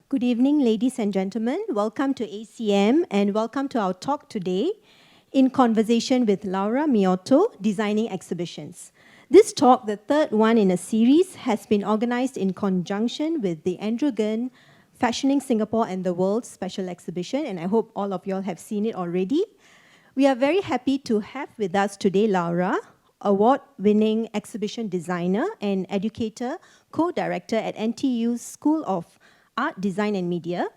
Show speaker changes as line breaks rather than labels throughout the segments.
Good evening, ladies and gentlemen. Welcome to ACM and welcome to our talk today in conversation with Laura Miotto, Designing Exhibitions. This talk, the third one in a series, has been organized in conjunction with the Andrew Ngee Fashioning Singapore and the World special exhibition, and I hope all of you all have seen it already. We are very happy to have with us today Laura, award-winning exhibition designer and educator, co-director at NTU's School of Art, Design and Media.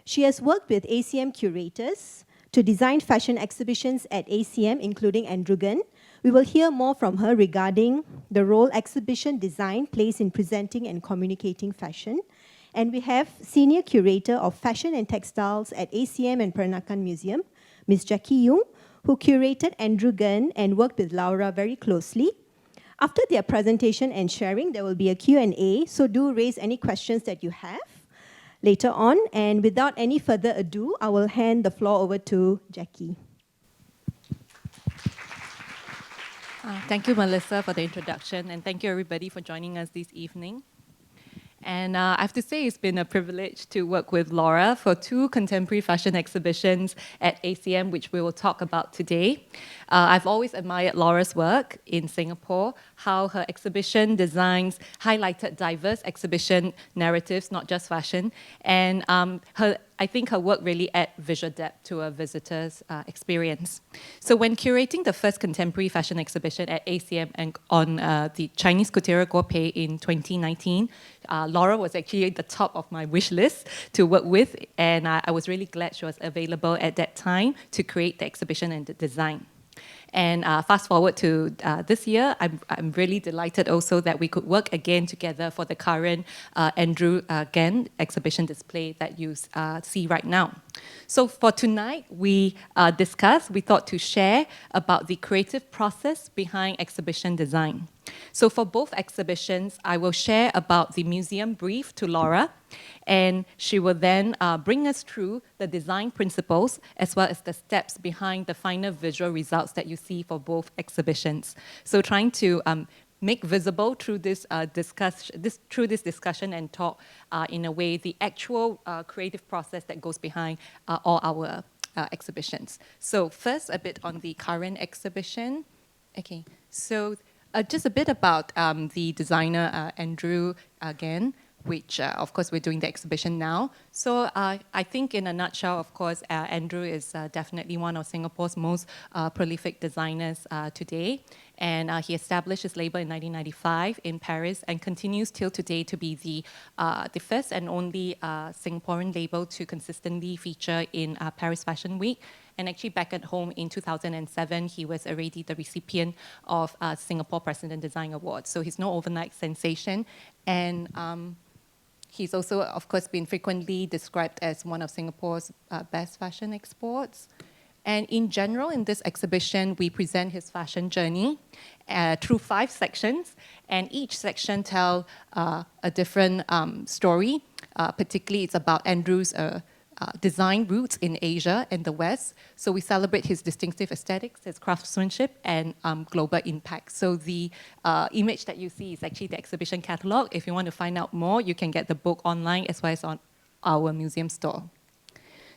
She has worked with ACM curators to design fashion exhibitions at ACM, including Andrew Ngee. We will hear more from her regarding the role exhibition design plays in presenting and communicating fashion. And we have Senior Curator of Fashion and Textiles at ACM and Peranakan Museum, Ms. Jackie Yung, who curated Andrew Ngee and worked with Laura very closely. After their presentation and sharing, there will be a Q&A, so do raise any questions that you have later on. And without any further ado, I will hand the floor over to Jackie.
Thank you, Melissa, for the introduction, and thank you, everybody, for joining us this evening. And I have to say it's been a privilege to work with Laura for two contemporary fashion exhibitions at ACM, which we will talk about today. I've always admired Laura's work in Singapore, how her exhibition designs highlighted diverse exhibition narratives, not just fashion, and I think her work really adds visual depth to a visitor's experience. So when curating the first contemporary fashion exhibition at ACM and on the Chinese Couturier Guopei in 2019, Laura was actually at the top of my wish list to work with, and I was really glad she was available at that time to create the exhibition and the design. And fast forward to this year, I'm really delighted also that we could work again together for the current Andrew Ngee exhibition display that you see right now. So for tonight, we thought to share about the creative process behind exhibition design. So for both exhibitions, I will share about the museum brief to Laura, and she will then bring us through the design principles as well as the steps behind the final visual results that you see for both exhibitions. So trying to make visible through this discussion and talk in a way the actual creative process that goes behind all our exhibitions. So first, a bit on the current exhibition. Okay, so just a bit about the designer Andrew Ngee, which of course we're doing the exhibition now. So I think in a nutshell, of course, Andrew is definitely one of Singapore's most prolific designers today. And he established his label in 1995 in Paris and continues till today to be the first and only Singaporean label to consistently feature in Paris Fashion Week. And actually back at home in 2007, he was already the recipient of Singapore President Design Award. So he's no overnight sensation. And he's also, of course, been frequently described as one of Singapore's best fashion exports. And in general, in this exhibition, we present his fashion journey through 5 sections, and each section tells a different story. Particularly, it's about Andrew's design roots in Asia and the West. So we celebrate his distinctive aesthetics, his craftsmanship, and global impact. So the image that you see is actually the exhibition catalog. If you want to find out more, you can get the book online as well as on our museum store.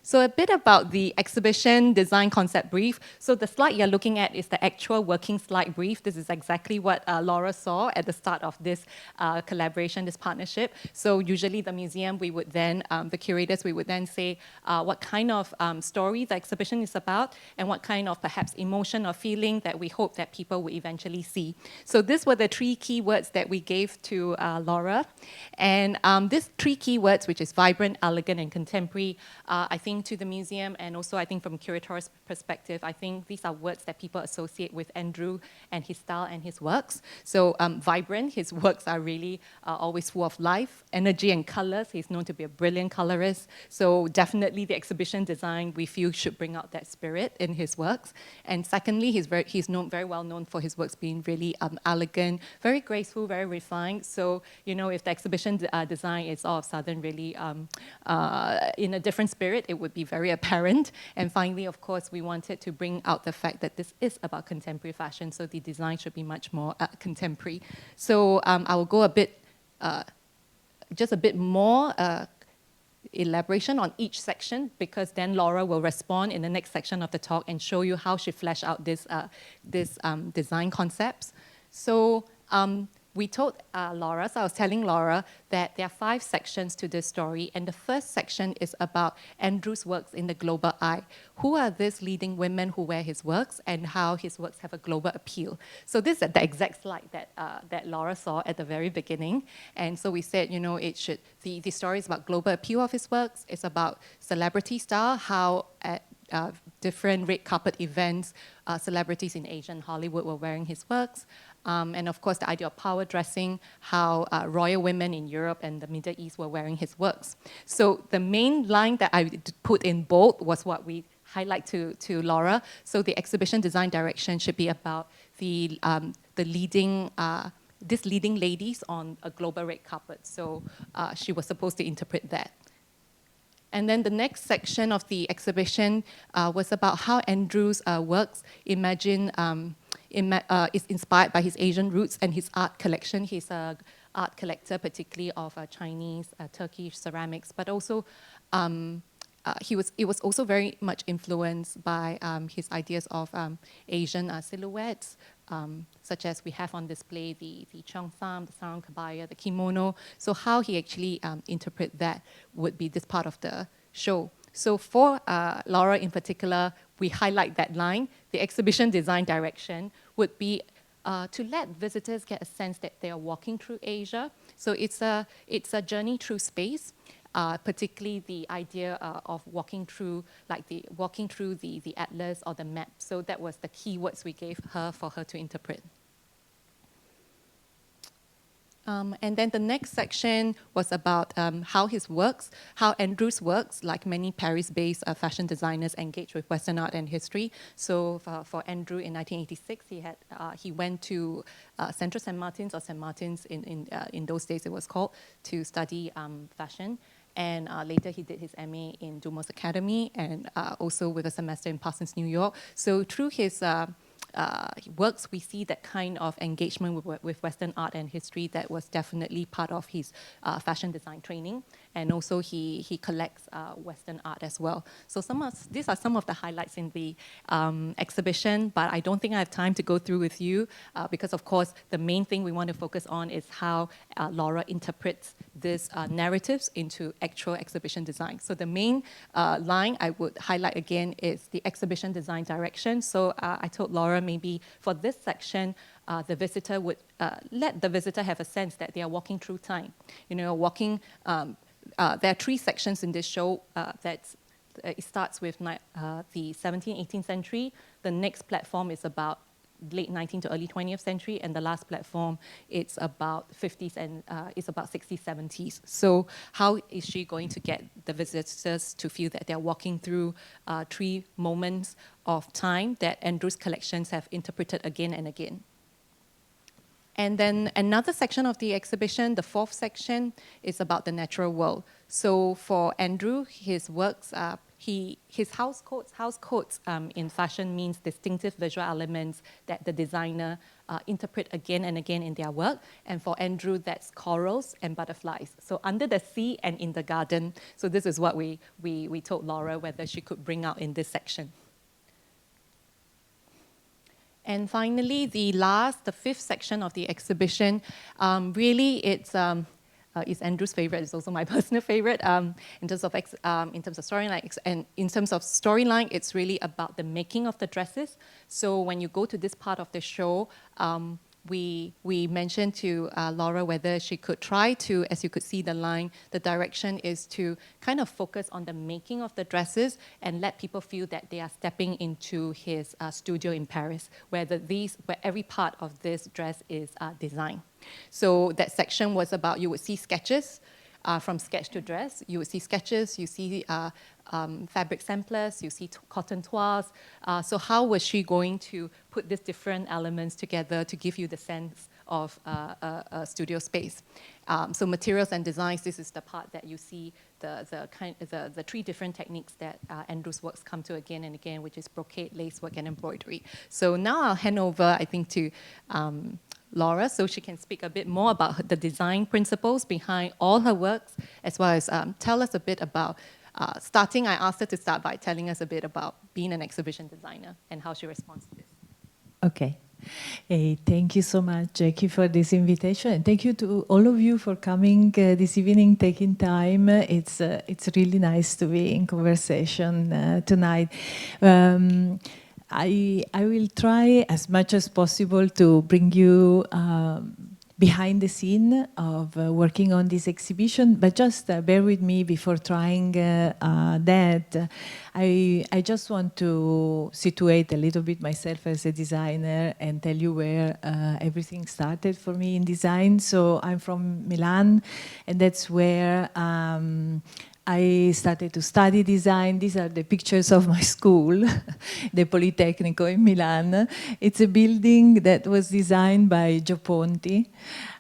So a bit about the exhibition design concept brief. So the slide you're looking at is the actual working slide brief. This is exactly what Laura saw at the start of this collaboration, this partnership. So usually the museum, we would then, the curators, we would then say what kind of story the exhibition is about and what kind of perhaps emotion or feeling that we hope that people will eventually see. So these were the 3 keywords that we gave to Laura. And these 3 keywords, which is vibrant, elegant, and contemporary, I think to the museum, and also I think from a curator's perspective, I think these are words that people associate with Andrew and his style and his works. So vibrant, his works are really always full of life, energy, and colors. He's known to be a brilliant colorist. So definitely the exhibition design, we feel, should bring out that spirit in his works. And secondly, he's very well known for his works being really elegant, very graceful, very refined. So, you know, if the exhibition design is all of a sudden really in a different spirit, it would be very apparent. And finally, of course, we wanted to bring out the fact that this is about contemporary fashion, so the design should be much more contemporary. So I will go a bit, just a bit more elaboration on each section, because then Laura will respond in the next section of the talk and show you how she fleshed out this design concepts. So we told Laura, so I was telling Laura that there are 5 sections to this story, and the first section is about Andrew's works in the global eye. Who are these leading women who wear his works, and how his works have a global appeal? So this is the exact slide that Laura saw at the very beginning, and so we said, you know, the story is about global appeal of his works. It's about celebrity style, how at different red carpet events, celebrities in Asia and Hollywood were wearing his works. And of course, the idea of power dressing, how royal women in Europe and the Middle East were wearing his works. So the main line that I put in bold was what we highlight to Laura. So the exhibition design direction should be about the leading these leading ladies on a global red carpet. So she was supposed to interpret that. And then the next section of the exhibition was about how Andrew's works is inspired by his Asian roots and his art collection. He's an art collector, particularly of Chinese, Turkish ceramics, but also it was also very much influenced by his ideas of Asian silhouettes, such as we have on display the cheongsam, the sarong kebaya, the kimono. So how he actually interpret that would be this part of the show. So for Laura in particular, we highlight that line. The exhibition design direction would be to let visitors get a sense that they are walking through Asia. So it's a journey through space. Particularly the idea of walking through the atlas or the map. So that was the keywords we gave her for her to interpret. And then the next section was about how Andrew's works, like many Paris-based fashion designers, engaged with Western art and history. So for Andrew in 1986, he went to Central St. Martin's, or St. Martin's in those days it was called, to study fashion. And later he did his MA in Dumas Academy, and also with a semester in Parsons, New York. So through his works, we see that kind of engagement with Western art and history that was definitely part of his fashion design training. And also he collects Western art as well. So these are some of the highlights in the exhibition, but I don't think I have time to go through with you because of course the main thing we want to focus on is how Laura interprets these narratives into actual exhibition design. So the main line I would highlight again is the exhibition design direction. So I told Laura maybe for this section, the visitor would let the visitor have a sense that they are walking through time. You know, there are 3 sections in this show it starts with the 17th, 18th century. The next platform is about late 19th to early 20th century, and the last platform, it's about 50s and it's about 60s, 70s. So how is she going to get the visitors to feel that they're walking through 3 moments of time that Andrew's collections have interpreted again and again? And then another section of the exhibition, the 4th section, is about the natural world. So for Andrew, his works, his house codes in fashion means distinctive visual elements that the designer interpret again and again in their work. And for Andrew, that's corals and butterflies. So under the sea and in the garden. So this is what we told Laura whether she could bring out in this section. And finally, the 5th section of the exhibition, really it's Andrew's favorite. It's also my personal favorite in terms of storyline. And in terms of storyline, it's really about the making of the dresses. So when you go to this part of the show, we mentioned to Laura whether she could try to, as you could see the line, the direction is to kind of focus on the making of the dresses and let people feel that they are stepping into his studio in Paris, where every part of this dress is designed. So that section was about, you would see sketches from sketch to dress. You would see sketches, you see fabric samplers, you see cotton toiles. So how was she going to put these different elements together to give you the sense of a studio space? So materials and designs, this is the part that you see the 3 different techniques that Andrew's works come to again and again, which is brocade, lacework, and embroidery. So now I'll hand over, I think, to Laura so she can speak a bit more about the design principles behind all her works, as well as tell us a bit about starting. I asked her to start by telling us a bit about being an exhibition designer and how she responds to this.
Okay. Hey, thank you so much, Jackie, for this invitation. And thank you to all of you for coming this evening, taking time. It's really nice to be in conversation tonight. I will try as much as possible to bring you behind the scene of working on this exhibition, but just bear with me before trying that. I just want to situate a little bit myself as a designer and tell you where everything started for me in design. So I'm from Milan, and that's where I started to study design. These are the pictures of my school, the Politecnico in Milan. It's a building that was designed by Gio Ponti,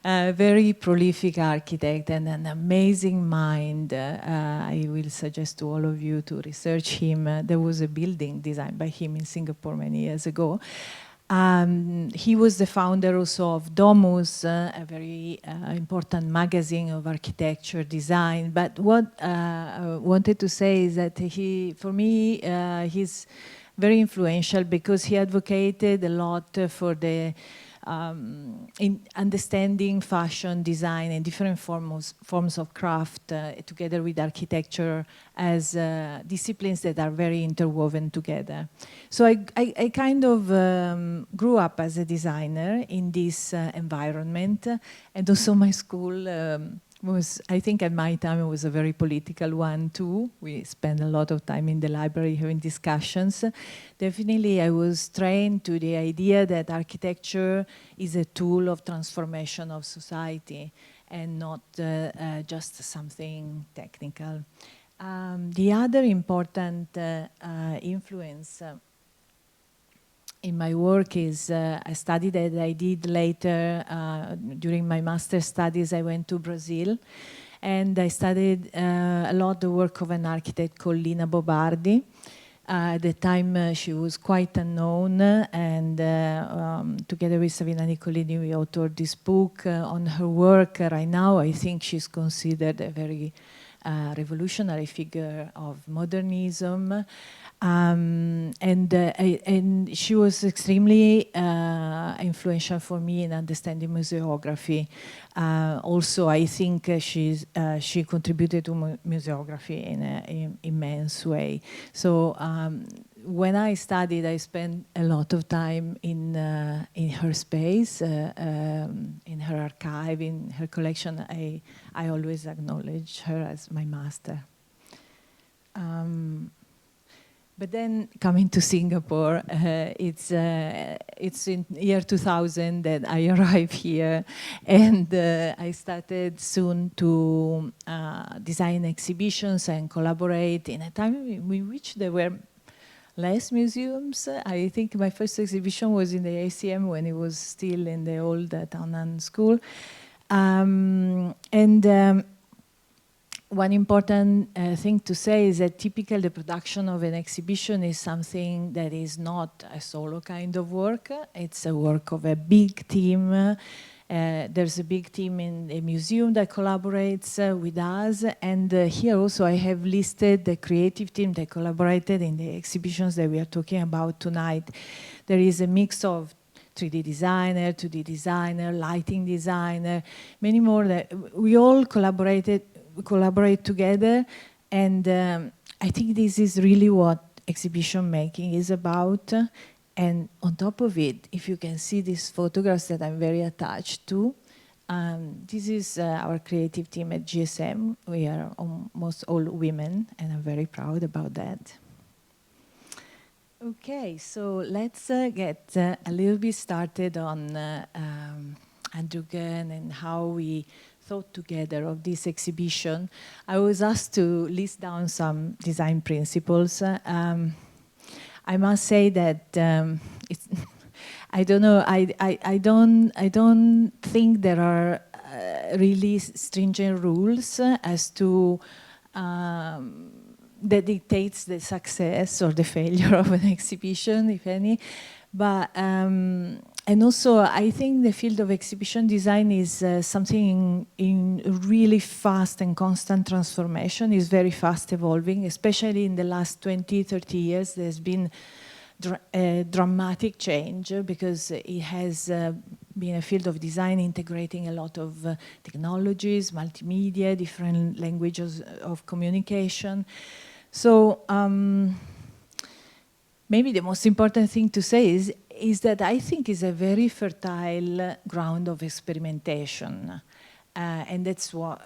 a very prolific architect and an amazing mind. I will suggest to all of you to research him. There was a building designed by him in Singapore many years ago. He was the founder also of Domus, a very important magazine of architecture design. But what I wanted to say is that for me, he's very influential because he advocated a lot for the in understanding fashion, design, and different forms of craft together with architecture as disciplines that are very interwoven together. So I kind of grew up as a designer in this environment, and also my school was, I think at my time, it was a very political one too. We spent a lot of time in the library having discussions. Definitely I was trained to the idea that architecture is a tool of transformation of society and not just something technical. The other important influence in my work is a study that I did later during my master's studies. I went to Brazil and I studied a lot the work of an architect called Lina Bobardi. At the time she was quite unknown, and together with Savina Nicolini we authored this book on her work. Right now I think she's considered a very revolutionary figure of modernism. And she was extremely influential for me in understanding museography. Also, I think she contributed to museography in an immense way. So when I studied, I spent a lot of time in her space, in her archive, in her collection. I always acknowledge her as my master. But then coming to Singapore, it's in year 2000 that I arrived here, and I started soon to design exhibitions and collaborate in a time in which there were less museums. I think my first exhibition was in the ACM when it was still in the old Townan School. One important thing to say is that typically the production of an exhibition is something that is not a solo kind of work. It's a work of a big team. There's a big team in the museum that collaborates with us. And here also I have listed the creative team that collaborated in the exhibitions that we are talking about tonight. There is a mix of 3D designer, 2D designer, lighting designer, many more. That we all collaborate together, and I think this is really what exhibition making is about. And on top of it, if you can see these photographs that I'm very attached to, this is our creative team at GSM. We are almost all women, and I'm very proud about that. Okay, so let's get a little bit started on Andrew Gunn and how we thought together of this exhibition. I was asked to list down some design principles. I must say that it's I don't know. I don't think there are really stringent rules as to that dictates the success or the failure of an exhibition, if any. But And also, I think the field of exhibition design is something in really fast and constant transformation. It's very fast evolving, especially in the last 20, 30 years. There's been a dramatic change because it has been a field of design integrating a lot of technologies, multimedia, different languages of communication. So maybe the most important thing to say is that I think it's a very fertile ground of experimentation. And that's what,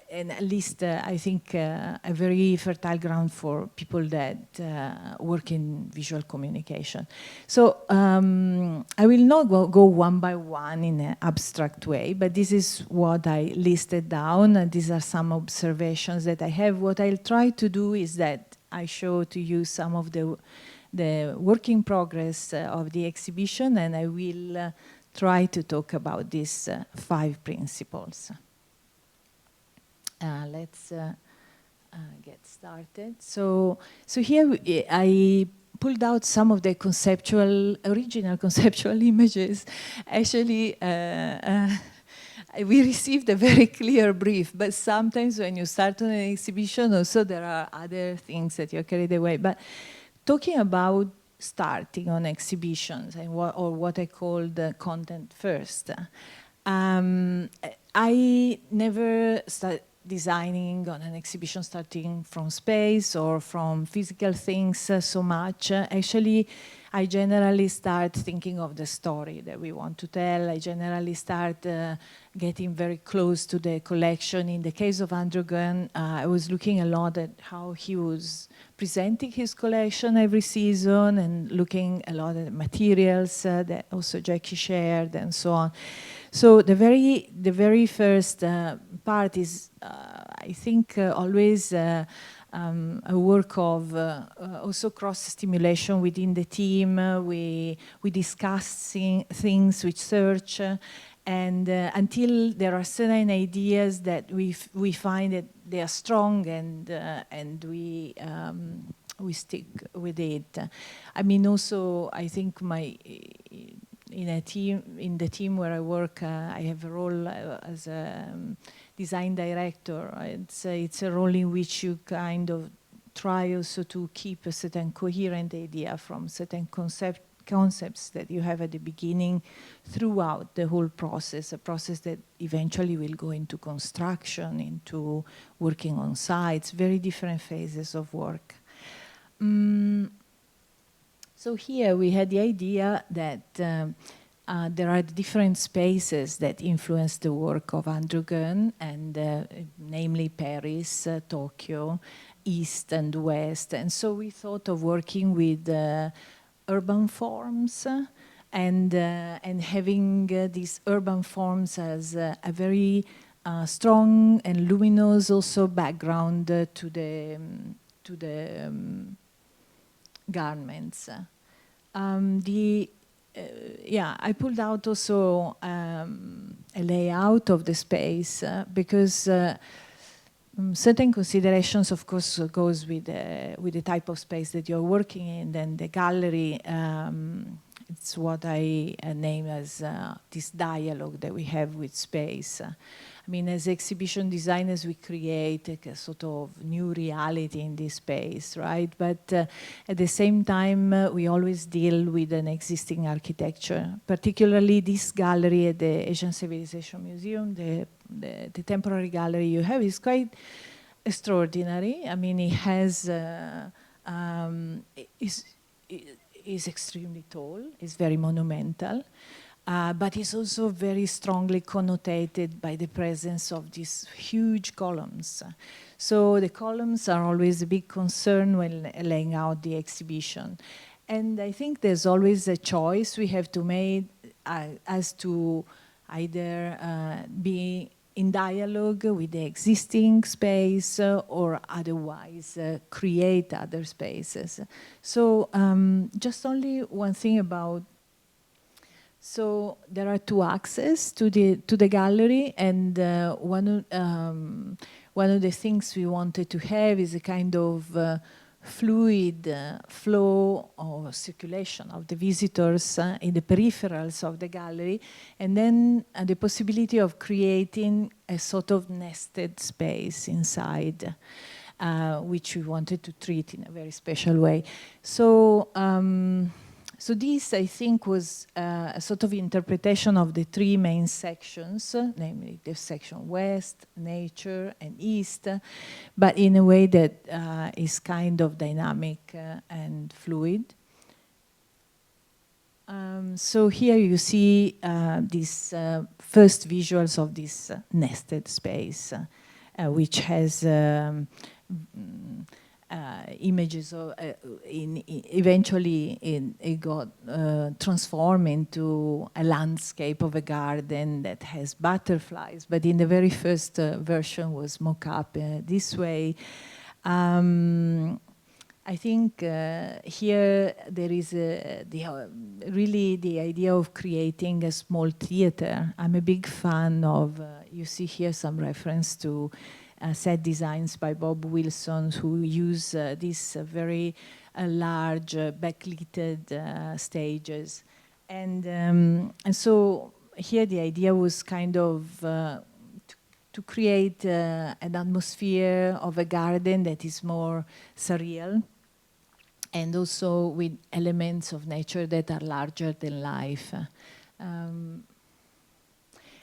and at least I think a very fertile ground for people that work in visual communication. So I will not go one by one in an abstract way, but this is what I listed down. And these are some observations that I have. What I'll try to do is that I show to you some of the work in progress of the exhibition, and I will try to talk about these 5 principles. Let's get started. So here I pulled out some of the original conceptual images. Actually, we received a very clear brief, but sometimes when you start on an exhibition, also there are other things that you're carried away. But talking about starting on exhibitions and what I call the content first, I never started designing on an exhibition starting from space or from physical things so much. Actually, I generally start thinking of the story that we want to tell. I generally start getting very close to the collection. In the case of Andrew Gunn, I was looking a lot at how he was presenting his collection every season and looking a lot at materials that also Jackie shared and so on. So the very first part is, I think, always a work of also cross-stimulation within the team. We discuss things, we search, and until there are certain ideas that we find that they are strong, and we stick with it. I mean, also, I think in the team where I work, I have a role as a design director. It's a role in which you kind of try also to keep a certain coherent idea from certain concepts that you have at the beginning throughout the whole process, a process that eventually will go into construction, into working on sites, very different phases of work. So here we had the idea that there are different spaces that influence the work of Andrew Gunn, and namely Paris, Tokyo, East and West. And so we thought of working with urban forms and having these urban forms as a very strong and luminous also background to the garments. I pulled out also a layout of the space because certain considerations, of course, goes with the type of space that you're working in. Then the gallery, it's what I name as this dialogue that we have with space. I mean, as exhibition designers, we create a sort of new reality in this space, right? But at the same time, we always deal with an existing architecture. Particularly this gallery at the Asian Civilization Museum, the temporary gallery you have is quite extraordinary. I mean, it has, is extremely tall, it's very monumental. But it's also very strongly connotated by the presence of these huge columns. So the columns are always a big concern when laying out the exhibition. And I think there's always a choice we have to make as to either be in dialogue with the existing space or otherwise create other spaces. So just only one thing about. So there are 2 access to the gallery, and one of the things we wanted to have is a kind of fluid flow or circulation of the visitors in the peripherals of the gallery, and then the possibility of creating a sort of nested space inside, which we wanted to treat in a very special way. So, so this, I think, was a sort of interpretation of the three main sections, namely the section West, Nature, and East, but in a way that is kind of dynamic and fluid. So here you see these first visuals of this nested space, which has images of, eventually it got transformed into a landscape of a garden that has butterflies, but in the very first version was mock-up this way. I think here there is really the idea of creating a small theater. I'm a big fan of, you see here some reference to set designs by Bob Wilson, who use these very large backlit stages. And so here the idea was kind of to create an atmosphere of a garden that is more surreal, and also with elements of nature that are larger than life.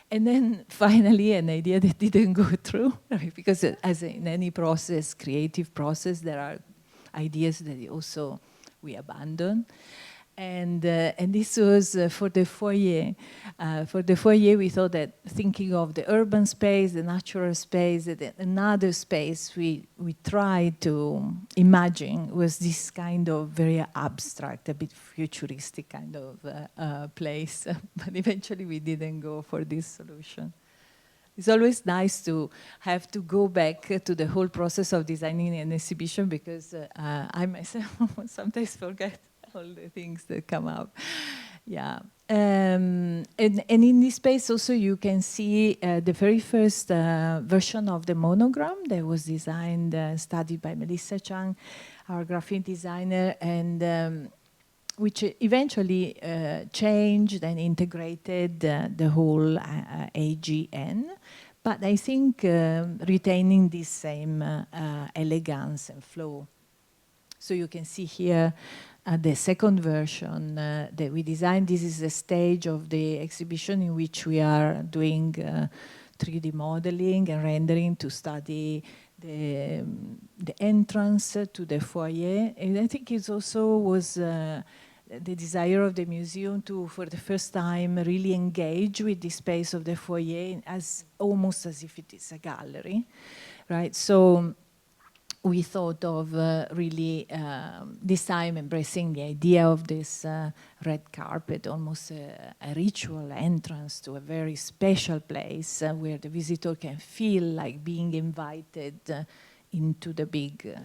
And then finally, an idea that didn't go through, right? Because as in any process, creative process, there are ideas that also we abandon. And this was for the foyer. For the foyer, we thought that thinking of the urban space, the natural space, another space we tried to imagine was this kind of very abstract, a bit futuristic kind of place. But eventually we didn't go for this solution. It's always nice to have to go back to the whole process of designing an exhibition, because I myself sometimes forget all the things that come up. Yeah. And in this space also you can see the very first version of the monogram that was designed, studied by Melissa Chang, our graphic designer, and which eventually changed and integrated the whole AGN, but I think retaining this same elegance and flow. So you can see here the second version that we designed. This is the stage of the exhibition in which we are doing 3D modeling and rendering to study the entrance to the foyer. And I think it also was the desire of the museum to, for the first time, really engage with the space of the foyer as almost as if it is a gallery, right? So we thought of really this time embracing the idea of this red carpet, almost a ritual entrance to a very special place where the visitor can feel like being invited into the big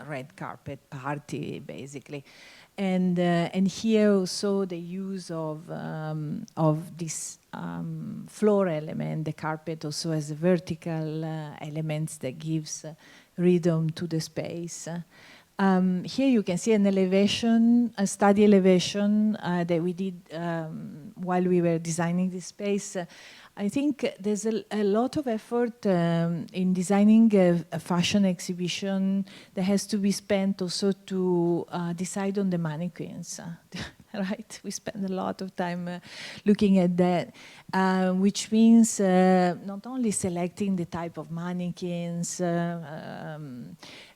red carpet party, basically. And here also the use of this floor element, the carpet also has vertical elements that gives rhythm to the space. Here you can see an elevation, a study elevation that we did while we were designing this space. I think there's a lot of effort in designing a fashion exhibition that has to be spent also to decide on the mannequins. Right? We spend a lot of time looking at that, which means not only selecting the type of mannequins,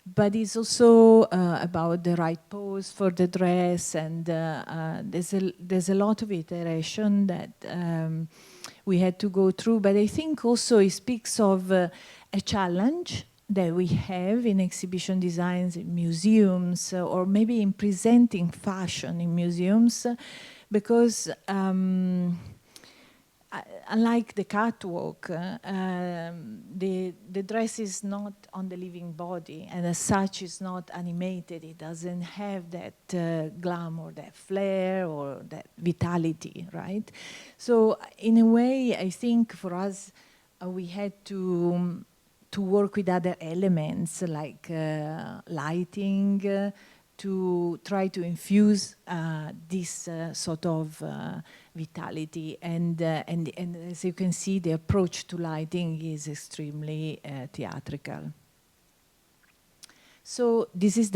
but it's also about the right pose for the dress, and there's a lot of iteration that we had to go through. But I think also it speaks of a challenge that we have in exhibition designs in museums, or maybe in presenting fashion in museums, because unlike the catwalk, the dress is not on the living body, and as such is not animated. It doesn't have that glamour, that flair, or that vitality, right? So in a way, I think for us, we had to to work with other elements like lighting, to try to infuse this sort of vitality. And as you can see, the approach to lighting is extremely theatrical. So this is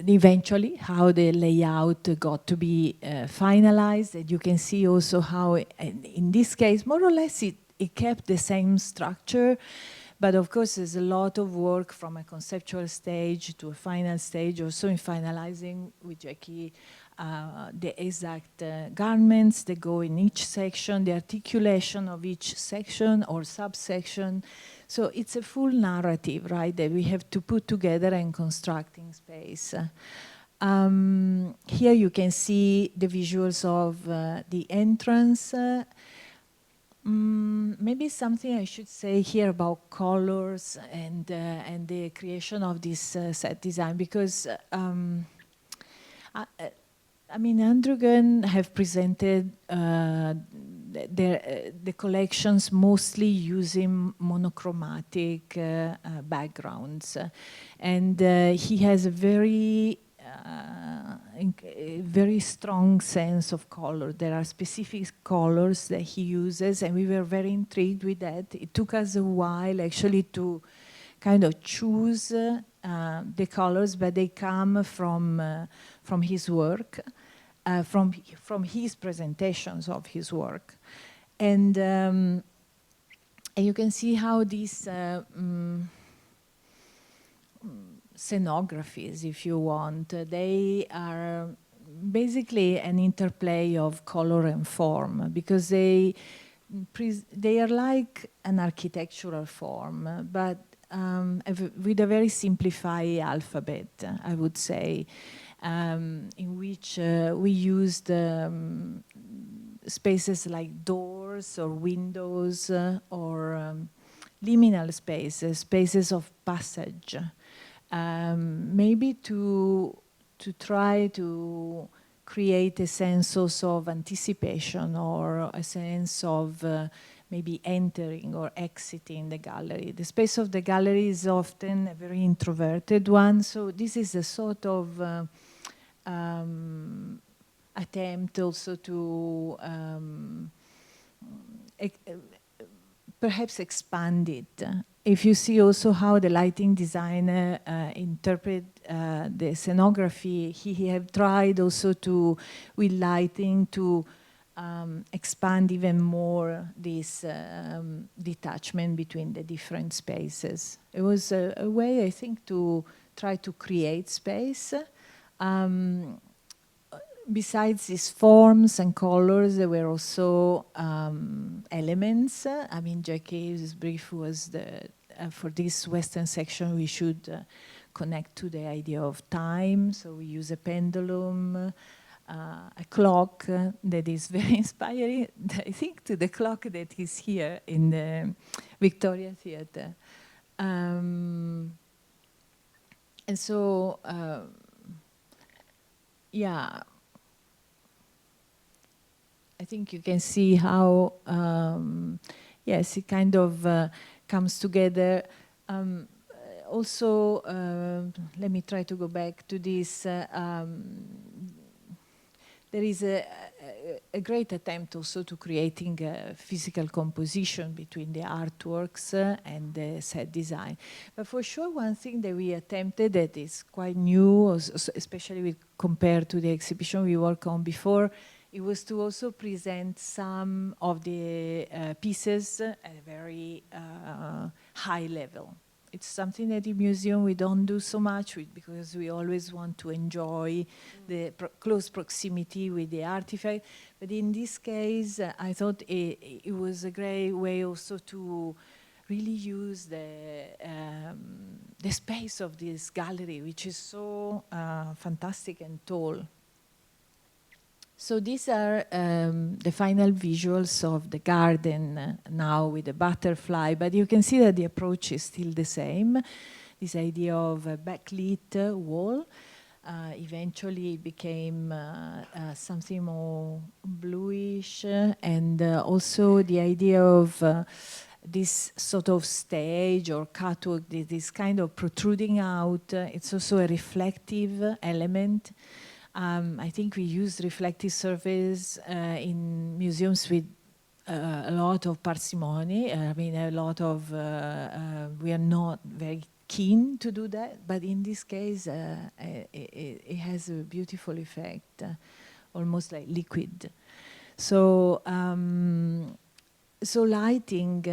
eventually how the layout got to be finalized. And you can see also how, in this case, more or less it kept the same structure. But of course, there's a lot of work from a conceptual stage to a final stage, also in finalizing with Jackie the exact garments that go in each section, the articulation of each section or subsection. So it's a full narrative, right, that we have to put together and construct in space. Here you can see the visuals of the entrance. Maybe something I should say here about colors and the creation of this set design, because I mean, Androgen have presented the collections mostly using monochromatic backgrounds, and he has a very strong sense of color. There are specific colors that he uses, and we were very intrigued with that. It took us a while actually to kind of choose the colors, but they come from his work, from his presentations of his work. And you can see how these scenographies, if you want, they are basically an interplay of color and form, because they are like an architectural form, but with a very simplified alphabet, I would say, in which we used spaces like doors or windows or liminal spaces, spaces of passage, maybe to try to create a sense also of anticipation or a sense of maybe entering or exiting the gallery. The space of the gallery is often a very introverted one, so this is a sort of attempt also to perhaps expand it. If you see also how the lighting designer interpret the scenography, he have tried also to, with lighting, to expand even more this detachment between the different spaces. It was a way, I think, to try to create space. Besides these forms and colors, there were also elements. I mean, Jackie's brief was for this Western section, we should connect to the idea of time. So we use a pendulum, a clock that is very inspiring, I think, to the clock that is here in the Victoria Theatre. And so, yeah, I think you can see how, yes, it kind of comes together. Also, let me try to go back to this. There is a great attempt also to creating a physical composition between the artworks and the set design. But for sure, one thing that we attempted that is quite new, especially compared to the exhibition we worked on before, it was to also present some of the pieces at a very high level. It's something that in museum we don't do so much with, because we always want to enjoy the close proximity with the artifact. But in this case, I thought it was a great way also to really use the space of this gallery, which is so fantastic and tall. So these are the final visuals of the garden now with the butterfly, but you can see that the approach is still the same. This idea of a backlit wall eventually became something more bluish, and also the idea of this sort of stage or catwalk, this kind of protruding out. It's also a reflective element. I think we use reflective surface in museums with a lot of parsimony. I mean, a lot of, we are not very keen to do that, but in this case, it has a beautiful effect, almost like liquid. So, so lighting,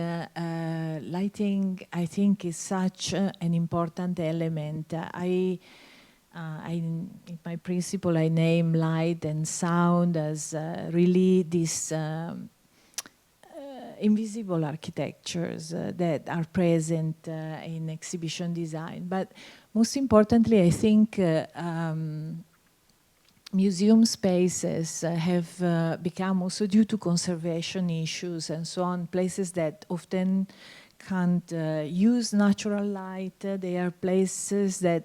I think, is such an important element. In my principle, I name light and sound as really these invisible architectures that are present in exhibition design. But most importantly, I think museum spaces have become, also due to conservation issues and so on, places that often can't use natural light. They are places that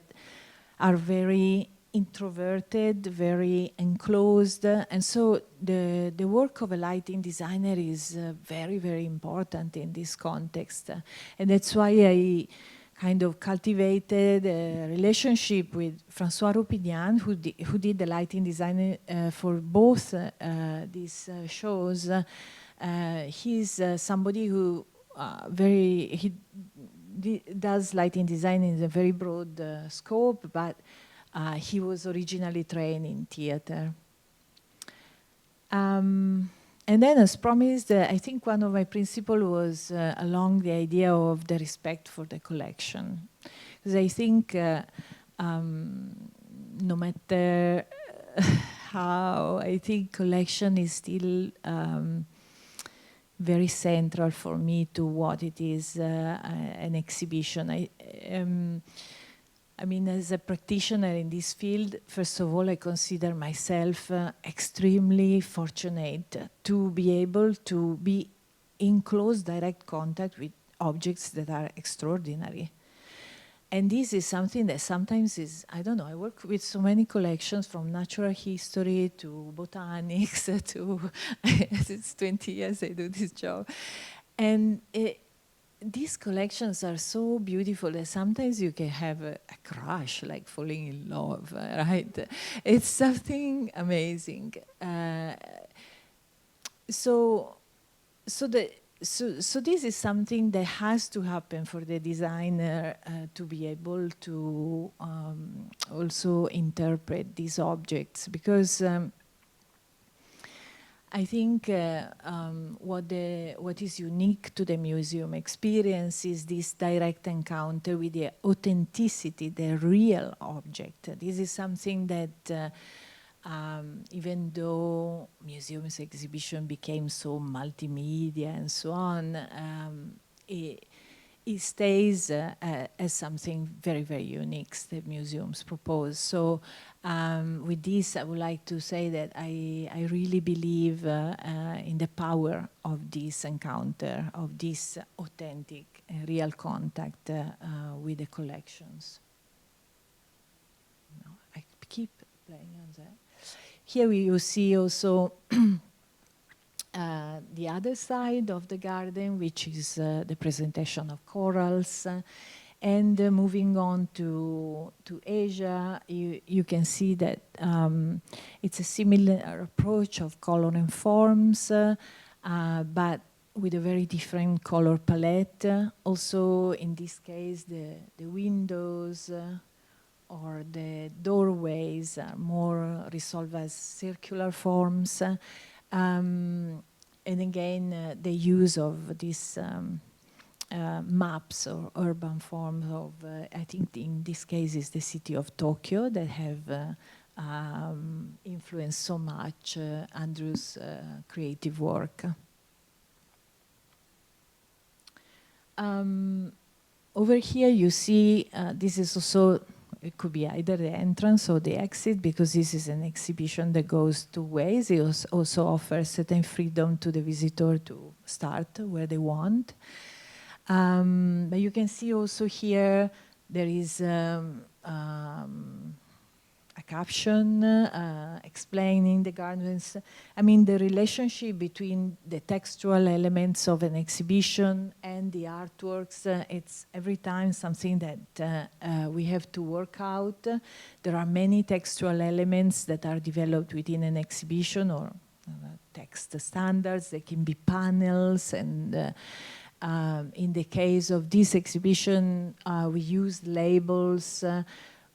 are very introverted, very enclosed, and so the work of a lighting designer is very, very important in this context. And that's why I kind of cultivated a relationship with François Roupignan, who did the lighting design for both these shows. He's somebody who does lighting design in a very broad scope, but he was originally trained in theater. And then, as promised, I think one of my principles was along the idea of the respect for the collection. Because I think no matter how, I think collection is still very central for me to what it is an exhibition. I mean, as a practitioner in this field, first of all, I consider myself extremely fortunate to be able to be in close direct contact with objects that are extraordinary. And this is something that sometimes is, I don't know, I work with so many collections from natural history to botanics to, it's 20 years I do this job. And these collections are so beautiful that sometimes you can have a crush, like falling in love, right? It's something amazing. So this is something that has to happen for the designer to be able to also interpret these objects, because I think what is unique to the museum experience is this direct encounter with the authenticity, the real object. This is something that even though museums exhibition became so multimedia and so on, it stays as something very, very unique that museums propose. So with this, I would like to say that I really believe in the power of this encounter, of this authentic, real contact with the collections. No, I keep playing on that. Here you see also the other side of the garden, which is the presentation of corals. And moving on to Asia, you can see that it's a similar approach of color and forms, but with a very different color palette. Also, in this case, the windows or the doorways are more resolved as circular forms. And again, the use of these maps or urban forms of, I think in this case is the city of Tokyo, that have influenced so much Andrew's creative work. Over here you see, this is also, it could be either the entrance or the exit, because this is an exhibition that goes two ways. It also offers certain freedom to the visitor to start where they want. But you can see also here there is a caption explaining the garments. I mean, the relationship between the textual elements of an exhibition and the artworks, it's every time something that we have to work out. There are many textual elements that are developed within an exhibition or text standards. They can be panels, and in the case of this exhibition, we used labels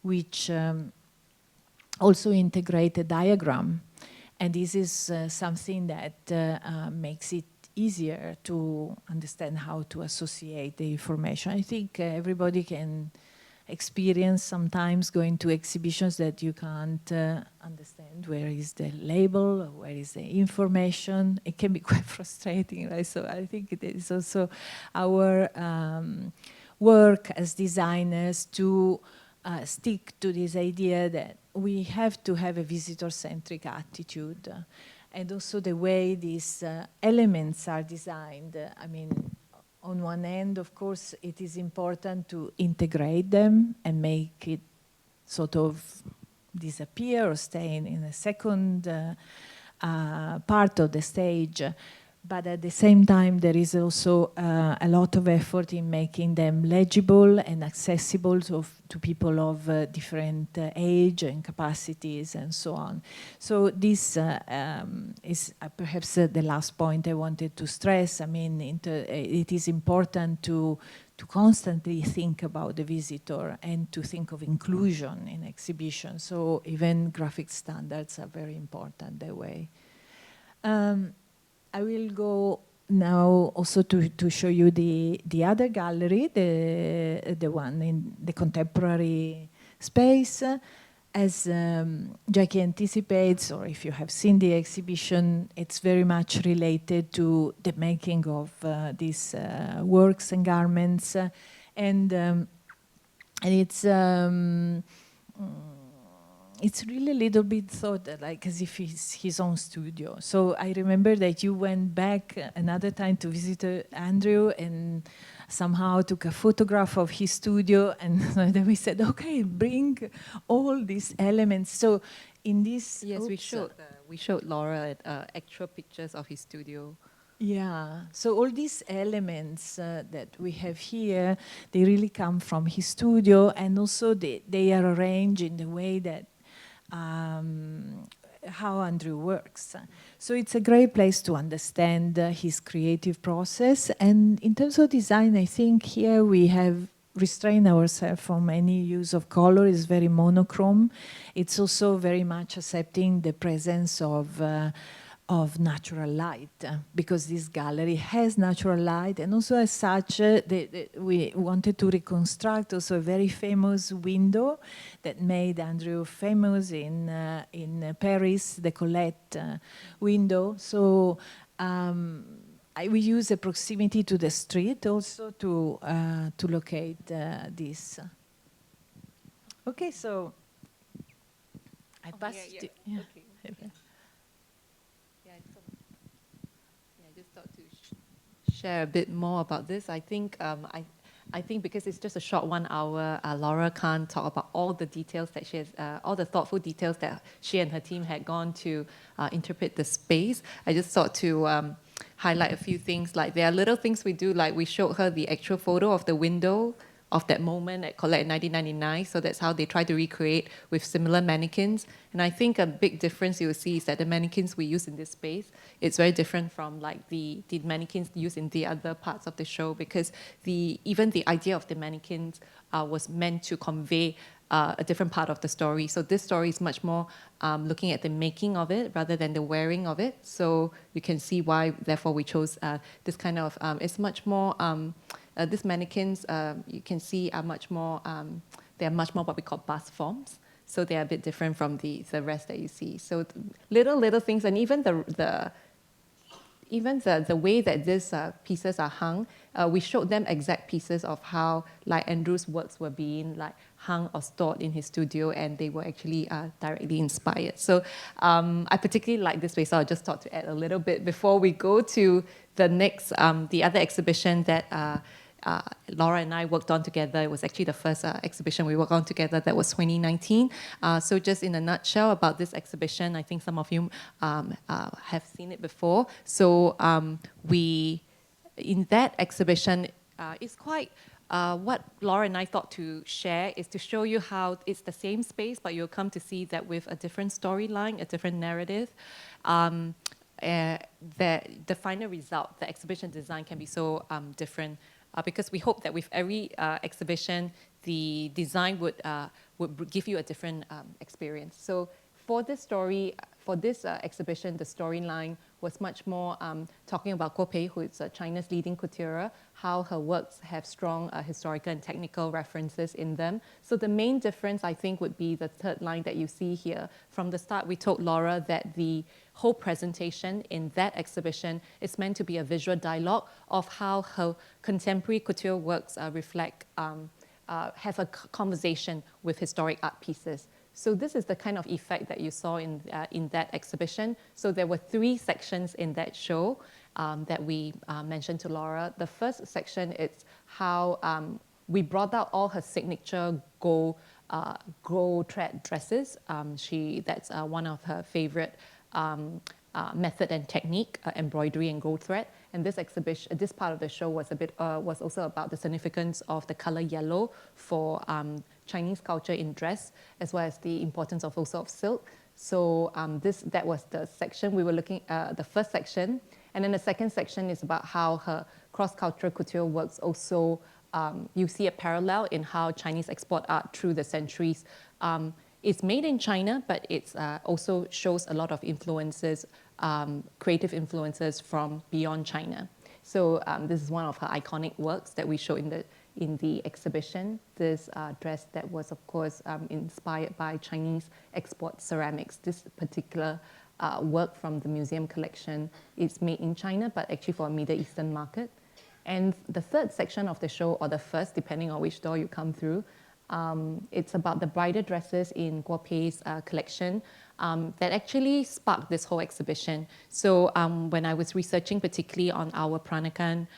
which also integrate a diagram. And this is something that makes it easier to understand how to associate the information. I think everybody can experience sometimes going to exhibitions that you can't understand where is the label, where is the information. It can be quite frustrating, right? So I think it is also our work as designers to stick to this idea that we have to have a visitor-centric attitude. And also the way these elements are designed. I mean, on one end, of course, it is important to integrate them and make it sort of disappear or stay in a second part of the stage. But at the same time, there is also a lot of effort in making them legible and accessible to people of different age and capacities and so on. So this is perhaps the last point I wanted to stress. I mean, it is important to constantly think about the visitor and to think of inclusion in exhibitions. So even graphic standards are very important that way. I will go now also to show you the other gallery, the one in the contemporary space. As Jackie anticipates, or if you have seen the exhibition, it's very much related to the making of these works and garments. And it's really a little bit thought like as if it's his own studio. So I remember that you went back another time to visit Andrew and somehow took a photograph of his studio, and then we said, okay, bring all these elements. So in this...
Yes, we showed Laura actual pictures of his studio.
Yeah, so all these elements that we have here, they really come from his studio, and also they are arranged in the way that how Andrew works. So it's a great place to understand his creative process. And in terms of design, I think here we have restrained ourselves from any use of color. It's very monochrome. It's also very much accepting the presence of natural light, because this gallery has natural light, and also as such we wanted to reconstruct also a very famous window that made Andrew famous in Paris, the Colette window. So we use a proximity to the street also to locate this. Okay, so I passed.
Okay. Share a bit more about this. I think I think because it's just a short 1 hour, Laura can't talk about all the details that she has, all the thoughtful details that she and her team had gone to interpret the space. I just thought to highlight a few things. Like there are little things we do, like we showed her the actual photo of the window of that moment at Colette in 1999. So that's how they try to recreate with similar mannequins. And I think a big difference you will see is that the mannequins we use in this space, it's very different from like the mannequins used in the other parts of the show, because even the idea of the mannequins was meant to convey a different part of the story. So this story is much more looking at the making of it rather than the wearing of it. So you can see why, therefore, we chose this kind of, it's much more, these mannequins, you can see are much more, they're much more what we call bust forms. So they're a bit different from the rest that you see. So little things, and even the way that these pieces are hung, we showed them exact pieces of how like Andrew's works were being like hung or stored in his studio, and they were actually directly inspired. So I particularly like this space, so I just thought to add a little bit before we go to the next, the other exhibition that Laura and I worked on together. It was actually the first exhibition we worked on together. That was 2019. So just in a nutshell about this exhibition, I think some of you have seen it before. So in that exhibition, it's quite, what Laura and I thought to share is to show you how it's the same space, but you'll come to see that with a different storyline, a different narrative. The final result, the exhibition design can be so different because we hope that with every exhibition, the design would give you a different experience. So for this story, for this exhibition, the storyline was much more talking about Guo Pei, who is China's leading couture, how her works have strong historical and technical references in them. So the main difference, I think, would be the third line that you see here. From the start, we told Laura that the whole presentation in that exhibition is meant to be a visual dialogue of how her contemporary couture works reflect, have a conversation with historic art pieces. So this is the kind of effect that you saw in that exhibition. So there were 3 sections in that show that we mentioned to Laura. The first section is how we brought out all her signature gold thread dresses. That's one of her favorite method and technique, embroidery and gold thread. And this exhibition, this part of the show was also about the significance of the color yellow for Chinese culture in dress, as well as the importance of also of silk. So that was the section we were looking at, the first section. And then the second section is about how her cross-cultural couture works also, you see a parallel in how Chinese export art through the centuries. It's made in China, but it also shows a lot of influences, creative influences from beyond China. So this is one of her iconic works that we show in the exhibition. This dress that was, of course, inspired by Chinese export ceramics. This particular work from the museum collection is made in China, but actually for a Middle Eastern market. And the third section of the show, or the first, depending on which door you come through, it's about the bridal dresses in Guo Pei's collection that actually sparked this whole exhibition. So when I was researching particularly on our Peranakan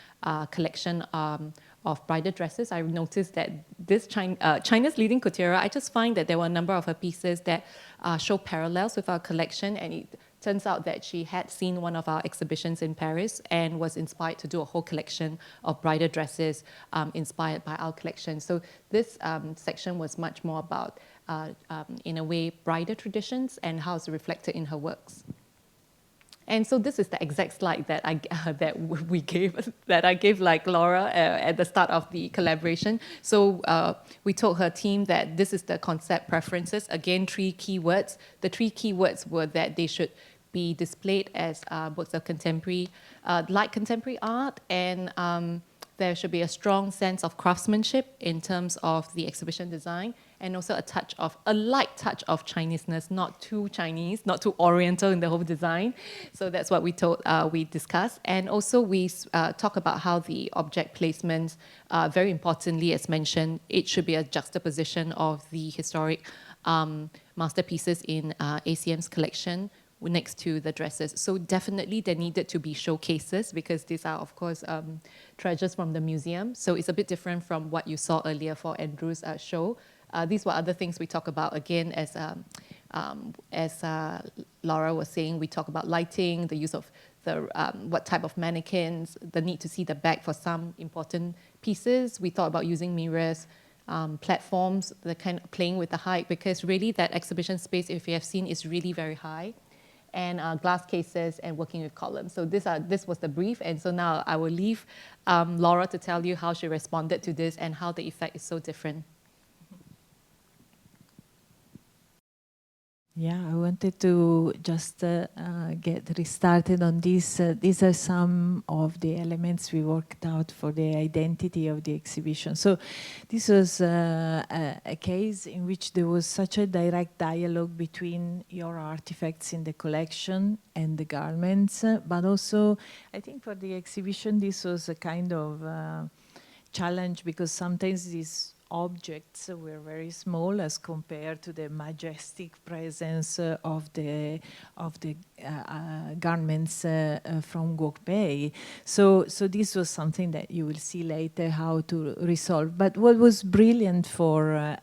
collection of bridal dresses, I noticed that this China's leading couture, I just find that there were a number of her pieces that show parallels with our collection, and it turns out that she had seen one of our exhibitions in Paris and was inspired to do a whole collection of bridal dresses inspired by our collection. So this section was much more about, in a way, bridal traditions and how it's reflected in her works. And so this is the exact slide that I gave like Laura at the start of the collaboration. So we told her team that this is the concept preferences. Again, 3 keywords. The 3 keywords were that they should be displayed as works of contemporary, like contemporary art, and there should be a strong sense of craftsmanship in terms of the exhibition design, and also a light touch of Chineseness, not too Chinese, not too Oriental in the whole design. So that's what we discussed. And also we talk about how the object placements, very importantly, as mentioned, it should be a juxtaposition of the historic masterpieces in ACM's collection next to the dresses. So definitely there needed to be showcases, because these are, of course, treasures from the museum. So it's a bit different from what you saw earlier for Andrew's show. These were other things we talk about, again, as Laura was saying, we talk about lighting, the use of what type of mannequins, the need to see the back for some important pieces. We thought about using mirrors, platforms, the kind of playing with the height, because really that exhibition space, if you have seen, is really very high, and glass cases and working with columns. So this was the brief, and so now I will leave Laura to tell you how she responded to this and how the effect is so different.
Yeah, I wanted to just get restarted on this. These are some of the elements we worked out for the identity of the exhibition. So this was a case in which there was such a direct dialogue between your artifacts in the collection and the garments, but also I think for the exhibition this was a kind of challenge, because sometimes these objects were very small as compared to the majestic presence of the garments from Gok Bei. So this was something that you will see later how to resolve. But what was brilliant for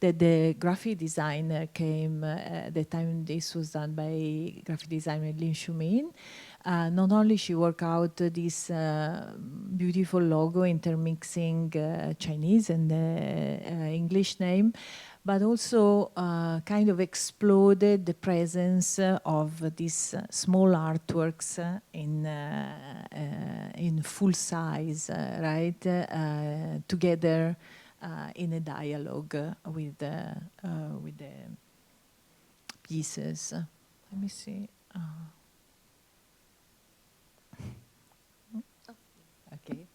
that the graphic designer came at the time this was done by graphic designer Lin Shumin. Not only she worked out this beautiful logo intermixing Chinese and English name, but also kind of exploded the presence of these small artworks in full size, right, together in a dialogue with the pieces. Let me see. Okay,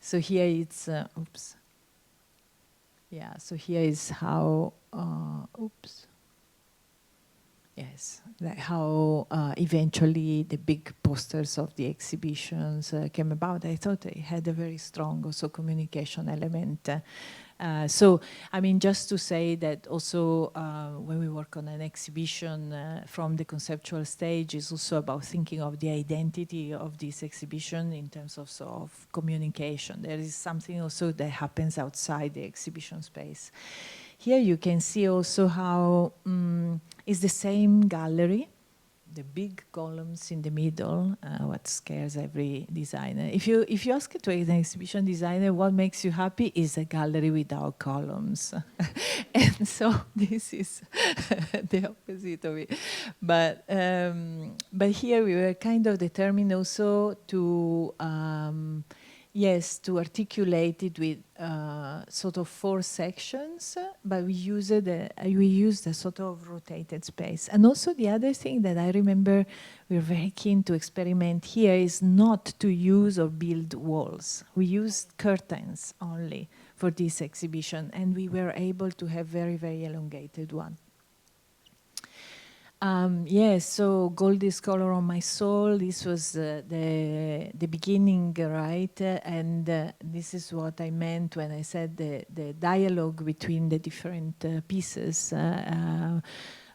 so here it's, oops. Yeah, so here is how, oops. Yes, how eventually the big posters of the exhibitions came about. I thought it had a very strong also communication element. So, I mean, just to say that also when we work on an exhibition from the conceptual stage, is also about thinking of the identity of this exhibition in terms of communication. There is something also that happens outside the exhibition space. Here you can see also how it's the same gallery, the big columns in the middle, what scares every designer. If you ask to an exhibition designer what makes you happy, is a gallery without columns. And so this is the opposite of it. But here we were kind of determined also to yes, to articulate it with sort of 4 sections, but we used a sort of rotated space. And also the other thing that I remember we're very keen to experiment here is not to use or build walls. We used curtains only for this exhibition, and we were able to have very, very elongated one. Yes, so Gold is Color on My Soul, this was the beginning, right? And this is what I meant when I said the dialogue between the different pieces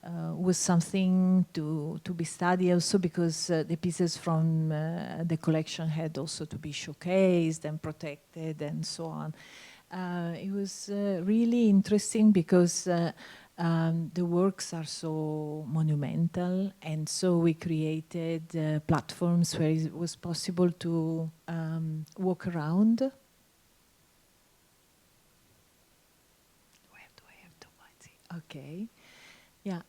was something to be studied also because the pieces from the collection had also to be showcased and protected and so on. It was really interesting because the works are so monumental, and so we created platforms where it was possible to walk around. Where do I have to find it? Okay, yeah.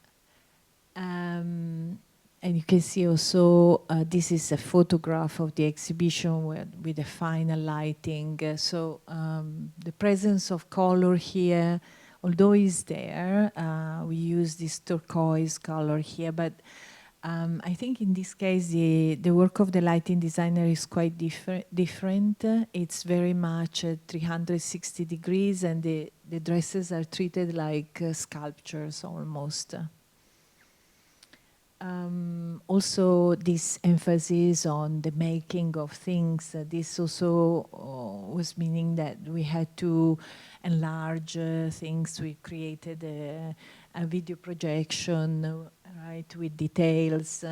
And you can see also this is a photograph of the exhibition with the final lighting. So the presence of color here, although it's there, we use this turquoise color here, but I think in this case the work of the lighting designer is quite different. It's very much 360 degrees, and the dresses are treated like sculptures almost. Also this emphasis on the making of things, this also was meaning that we had to enlarge things. We created a video projection, right, with details.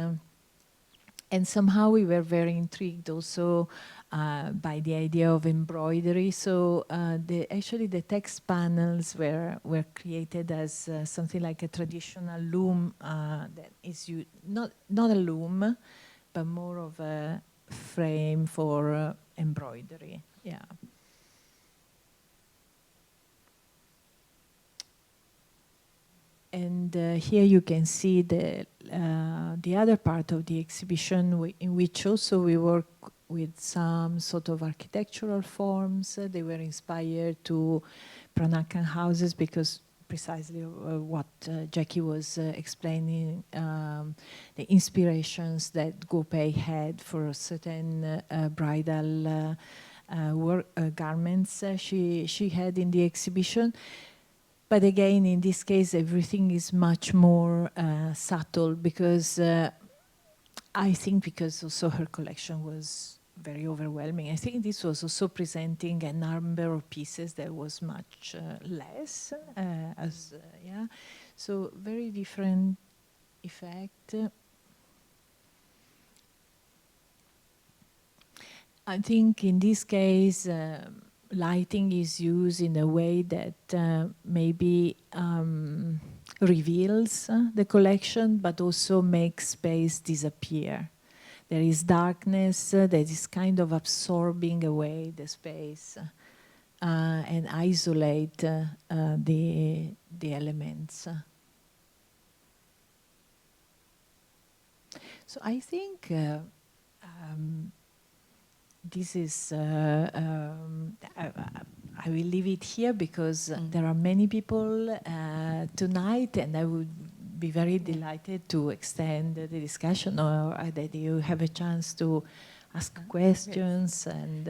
And somehow we were very intrigued also by the idea of embroidery. So actually the text panels were created as something like a traditional loom that is not a loom, but more of a frame for embroidery. Yeah. And here you can see the other part of the exhibition in which also we work with some sort of architectural forms. They were inspired to Peranakan houses because precisely what Jackie was explaining, the inspirations that Gok Bei had for certain bridal garments she had in the exhibition. But again, in this case, everything is much more subtle because I think because also her collection was very overwhelming. I think this was also presenting a number of pieces that was much less, yeah. So very different effect. I think in this case, lighting is used in a way that maybe reveals the collection, but also makes space disappear. There is darkness that is kind of absorbing away the space and isolate the elements. So I think this is, I will leave it here because there are many people tonight, and I would be very delighted to extend the discussion, or that you have a chance to ask questions. And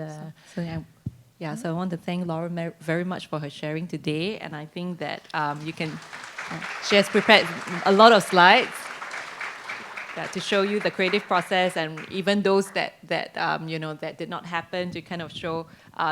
so I want to thank Laura very much for her sharing today, and I think that you can. She has prepared a lot of slides to show you the creative process, and even those that did not happen, to kind of show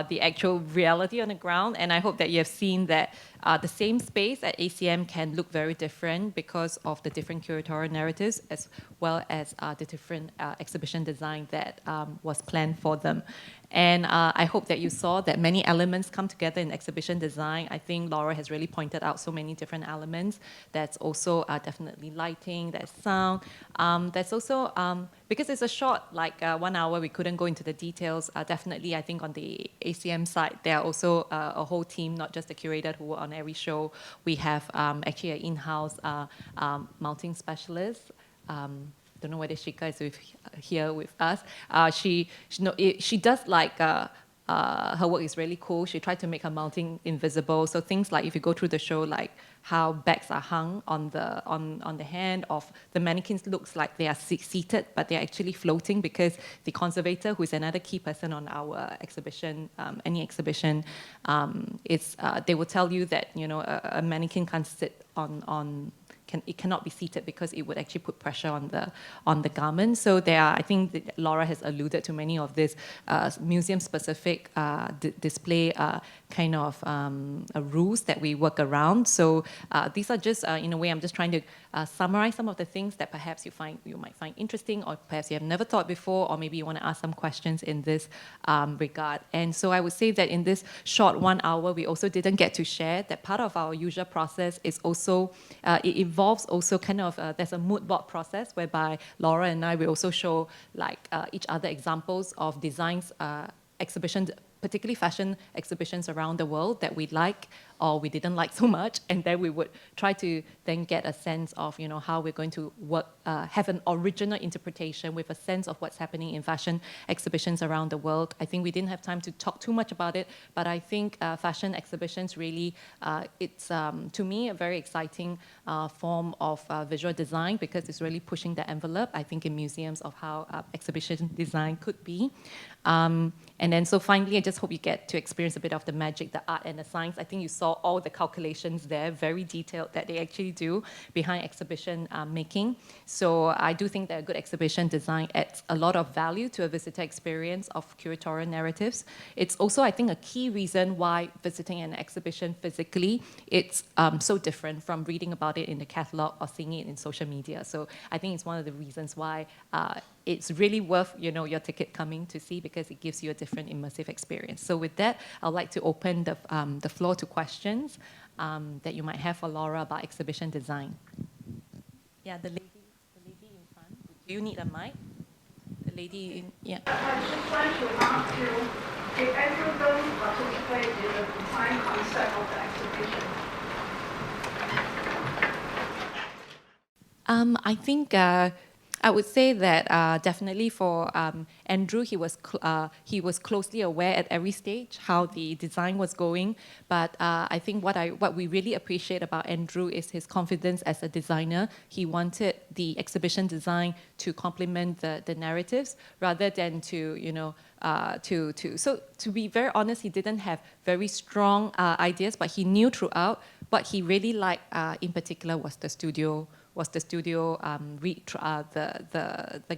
the actual reality on the ground. And I hope that you have seen that the same space at ACM can look very different because of the different curatorial narratives, as well as the different exhibition design that was planned for them. And I hope that you saw that many elements come together in exhibition design. I think Laura has really pointed out so many different elements. That's also definitely lighting, there's sound. There's also, because it's a short, like 1 hour, we couldn't go into the details. Definitely, I think on the ACM side, there are also a whole team, not just the curator who were on every show. We have actually an in-house mounting specialist. Don't know whether Shika is here with us. She does like her work is really cool. She tried to make her mounting invisible. So things like if you go through the show, like how bags are hung on the hand of the mannequins, looks like they are seated, but they're actually floating, because the conservator, who is another key person on our exhibition, any exhibition, they will tell you that a mannequin can't sit it cannot be seated because it would actually put pressure on the garment. So I think that Laura has alluded to many of these museum-specific display kind of rules that we work around. So these are just, in a way, I'm just trying to summarize some of the things that perhaps you might find interesting, or perhaps you have never thought before, or maybe you want to ask some questions in this regard. And so I would say that in this short 1 hour, we also didn't get to share that part of our usual process is also, it involves also kind of, there's a mood board process whereby Laura and I will also show like each other examples of designs, exhibitions, particularly fashion exhibitions around the world that we like or we didn't like so much, and then we would try to then get a sense of how we're going to work, have an original interpretation with a sense of what's happening in fashion exhibitions around the world. I think we didn't have time to talk too much about it, but I think fashion exhibitions really, it's to me a very exciting form of visual design, because it's really pushing the envelope, I think, in museums of how exhibition design could be. And then so finally, I just hope you get to experience a bit of the magic, the art and the science. I think you saw all the calculations there, very detailed, that they actually do behind exhibition making. So I do think that a good exhibition design adds a lot of value to a visitor experience of curatorial narratives. It's also, I think, a key reason why visiting an exhibition physically, it's so different from reading about it in the catalog or seeing it in social media. So I think it's one of the reasons why it's really worth your ticket coming to see, because it gives you a different immersive experience. So with that, I'd like to open the floor to questions that you might have for Laura about exhibition design. Yeah, the lady in front. Do you need a mic? The lady in, yeah.
I just like to ask you if everybody participated in the design concept of the exhibition.
I think I would say that definitely for Andrew, he was closely aware at every stage how the design was going. But I think what we really appreciate about Andrew is his confidence as a designer. He wanted the exhibition design to complement the narratives rather than to So to be very honest, he didn't have very strong ideas, but he knew throughout. What he really liked in particular was the studio. The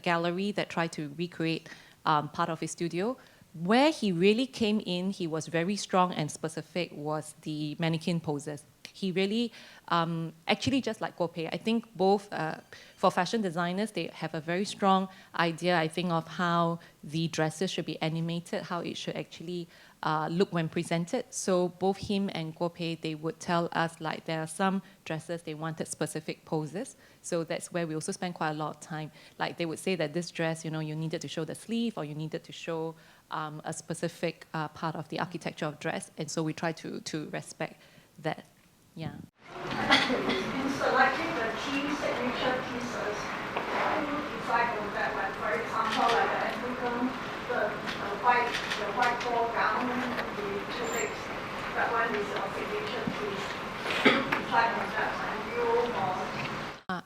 gallery that tried to recreate part of his studio. Where he really came in, he was very strong and specific, was the mannequin poses. He really, actually just like Guo Pei, I think both, for fashion designers, they have a very strong idea, I think, of how the dresses should be animated, how it should actually look when presented. So both him and Guo Pei, they would tell us like there are some dresses they wanted specific poses. So that's where we also spend quite a lot of time. Like they would say that this dress, you know, you needed to show the sleeve or you needed to show a specific part of the architecture of dress. And so we try to respect that. Yeah.
In selecting the key signature pieces, who decide on that one? For example, like the African, the white ball gown, the tunics, that one is a signature piece. Who decide on that one? You or?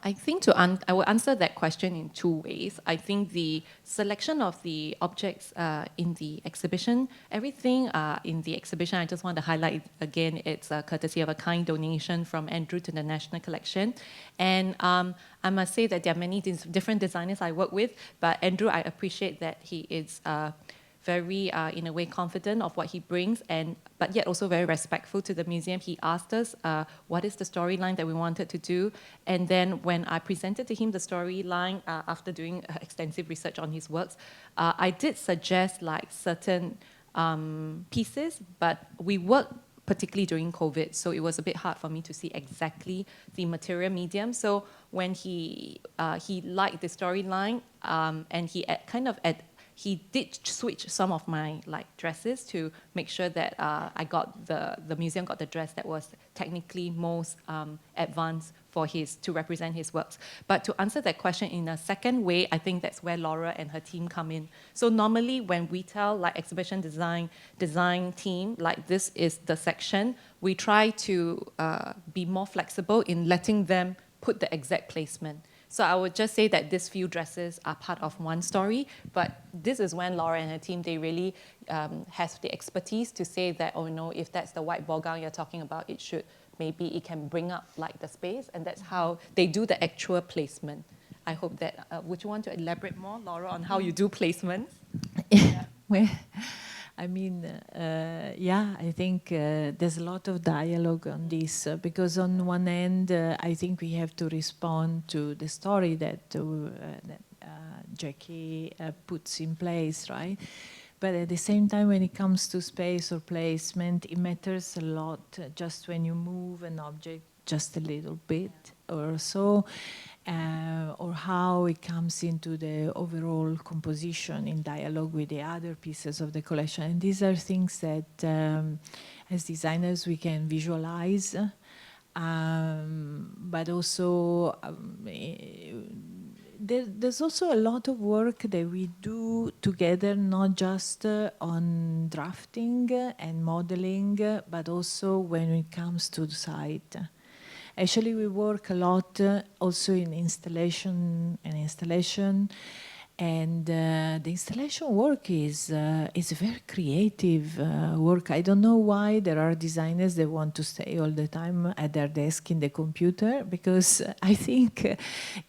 I think I will answer that question in two ways. I think the selection of the objects in the exhibition, everything in the exhibition, I just want to highlight again, it's a courtesy of a kind donation from Andrew to the National Collection. And I must say that there are many different designers I work with, but Andrew, I appreciate that he is very, in a way, confident of what he brings, but yet also very respectful to the museum. He asked us what is the storyline that we wanted to do, and then when I presented to him the storyline after doing extensive research on his works, I did suggest like certain pieces, but we worked particularly during COVID, so it was a bit hard for me to see exactly the material medium. So when he liked the storyline, and he did switch some of my like dresses to make sure that I got the museum got the dress that was technically most advanced for to represent his works. But to answer that question in a second way, I think that's where Laura and her team come in. So normally when we tell like exhibition design team, like this is the section, we try to be more flexible in letting them put the exact placement. So I would just say that these few dresses are part of one story, but this is when Laura and her team, they really have the expertise to say that, oh no, if that's the white ball gown you're talking about, maybe it can bring up like the space, and that's how they do the actual placement. I hope that, would you want to elaborate more, Laura, on how you do placements?
Yeah. Well, I mean, yeah, I think there's a lot of dialogue on this because on one end, I think we have to respond to the story that Jackie puts in place, right? But at the same time, when it comes to space or placement, it matters a lot just when you move an object just a little bit or so, or how it comes into the overall composition in dialogue with the other pieces of the collection. And these are things that, as designers, we can visualize, but also there's also a lot of work that we do together, not just on drafting and modeling, but also when it comes to the site. Actually, we work a lot also in installation, and the installation work is very creative work. I don't know why there are designers that want to stay all the time at their desk in the computer, because I think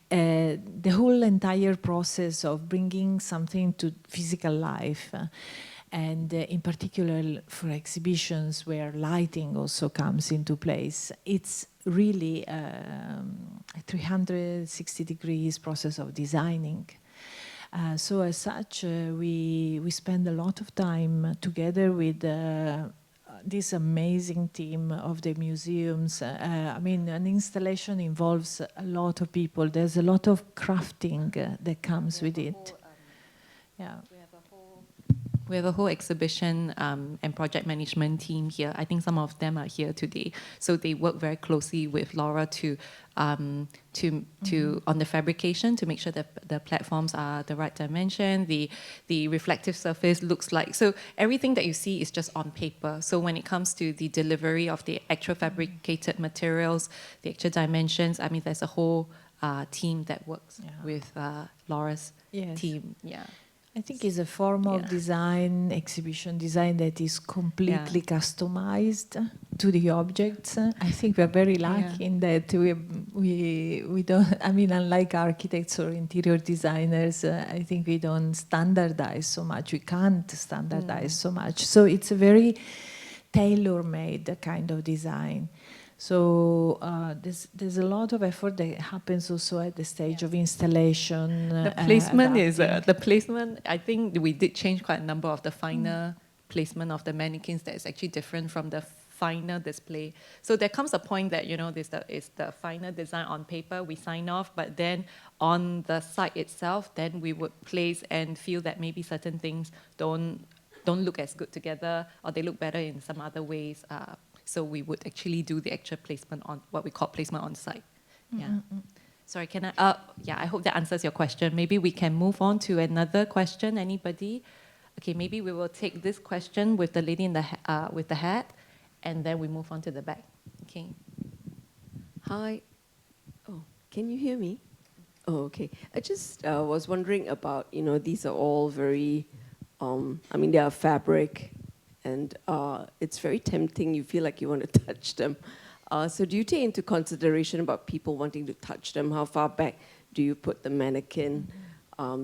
the whole entire process of bringing something to physical life, and in particular for exhibitions where lighting also comes into place, it's really a 360 degrees process of designing. So as such, we spend a lot of time together with this amazing team of the museums. I mean, an installation involves a lot of people. There's a lot of crafting that comes with it. Yeah.
We have a whole exhibition and project management team here. I think some of them are here today. So they work very closely with Laura on the fabrication to make sure that the platforms are the right dimension, the reflective surface looks like. So everything that you see is just on paper. So when it comes to the delivery of the actual fabricated materials, the actual dimensions, I mean, there's a whole team that works with Laura's team. Yeah.
I think it's a form of design, exhibition design that is completely customized to the objects. I think we're very lucky in that we don't, I mean, unlike architects or interior designers, I think we don't standardize so much. We can't standardize so much. So it's a very tailor-made kind of design. So there's a lot of effort that happens also at the stage of installation.
The placement the placement. I think we did change quite a number of the finer placement of the mannequins that is actually different from the finer display. So there comes a point that it's the finer design on paper we sign off, but then on the site itself, then we would place and feel that maybe certain things don't look as good together, or they look better in some other ways. So we would actually do the actual placement on what we call placement on site. Yeah. Sorry, can I? I hope that answers your question. Maybe we can move on to another question. Anybody? Okay, maybe we will take this question with the lady in the with the hat, and then we move on to the back. Okay.
Hi. Oh, can you hear me? Oh, okay. I just was wondering about, these are all very, I mean, they are fabric, and it's very tempting. You feel like you want to touch them. So do you take into consideration about people wanting to touch them? How far back do you put the mannequin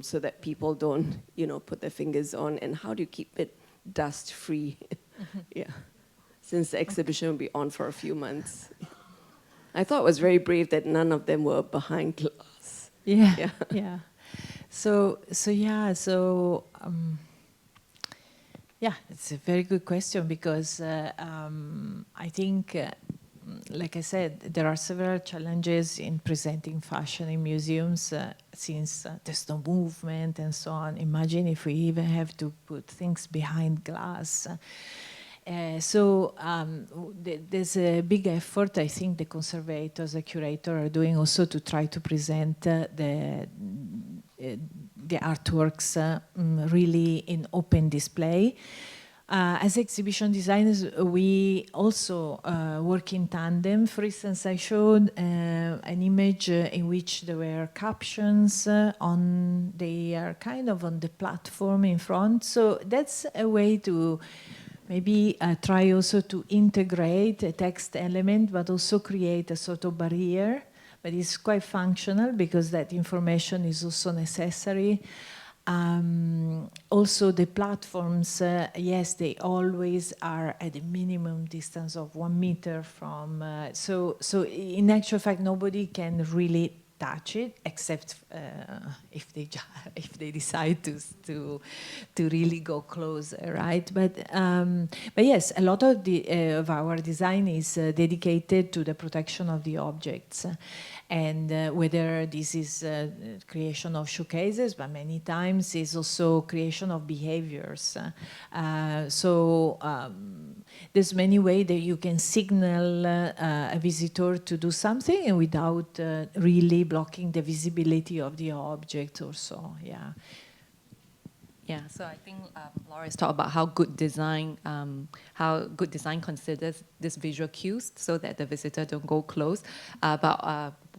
so that people don't, put their fingers on? And how do you keep it dust-free? Yeah, since the exhibition will be on for a few months. I thought it was very brave that none of them were behind glass.
Yeah. Yeah, it's a very good question because I think, like I said, there are several challenges in presenting fashion in museums since there's no movement and so on. Imagine if we even have to put things behind glass. There's a big effort, I think the conservators, the curator are doing also to try to present the artworks really in open display. As exhibition designers, we also work in tandem. For instance, I showed an image in which there were captions they are kind of on the platform in front. So that's a way to maybe try also to integrate a text element, but also create a sort of barrier. But it's quite functional because that information is also necessary. Also, the platforms, yes, they always are at a minimum distance of 1 meter from. So in actual fact, nobody can really touch it except if they decide to really go closer, right? But yes, a lot of our design is dedicated to the protection of the objects. And whether this is creation of showcases, but many times is also creation of behaviors. There's many ways that you can signal a visitor to do something without really blocking the visibility of the object or so, yeah.
Yeah, so I think Laura has talked about how good design considers this visual cues so that the visitor don't go close.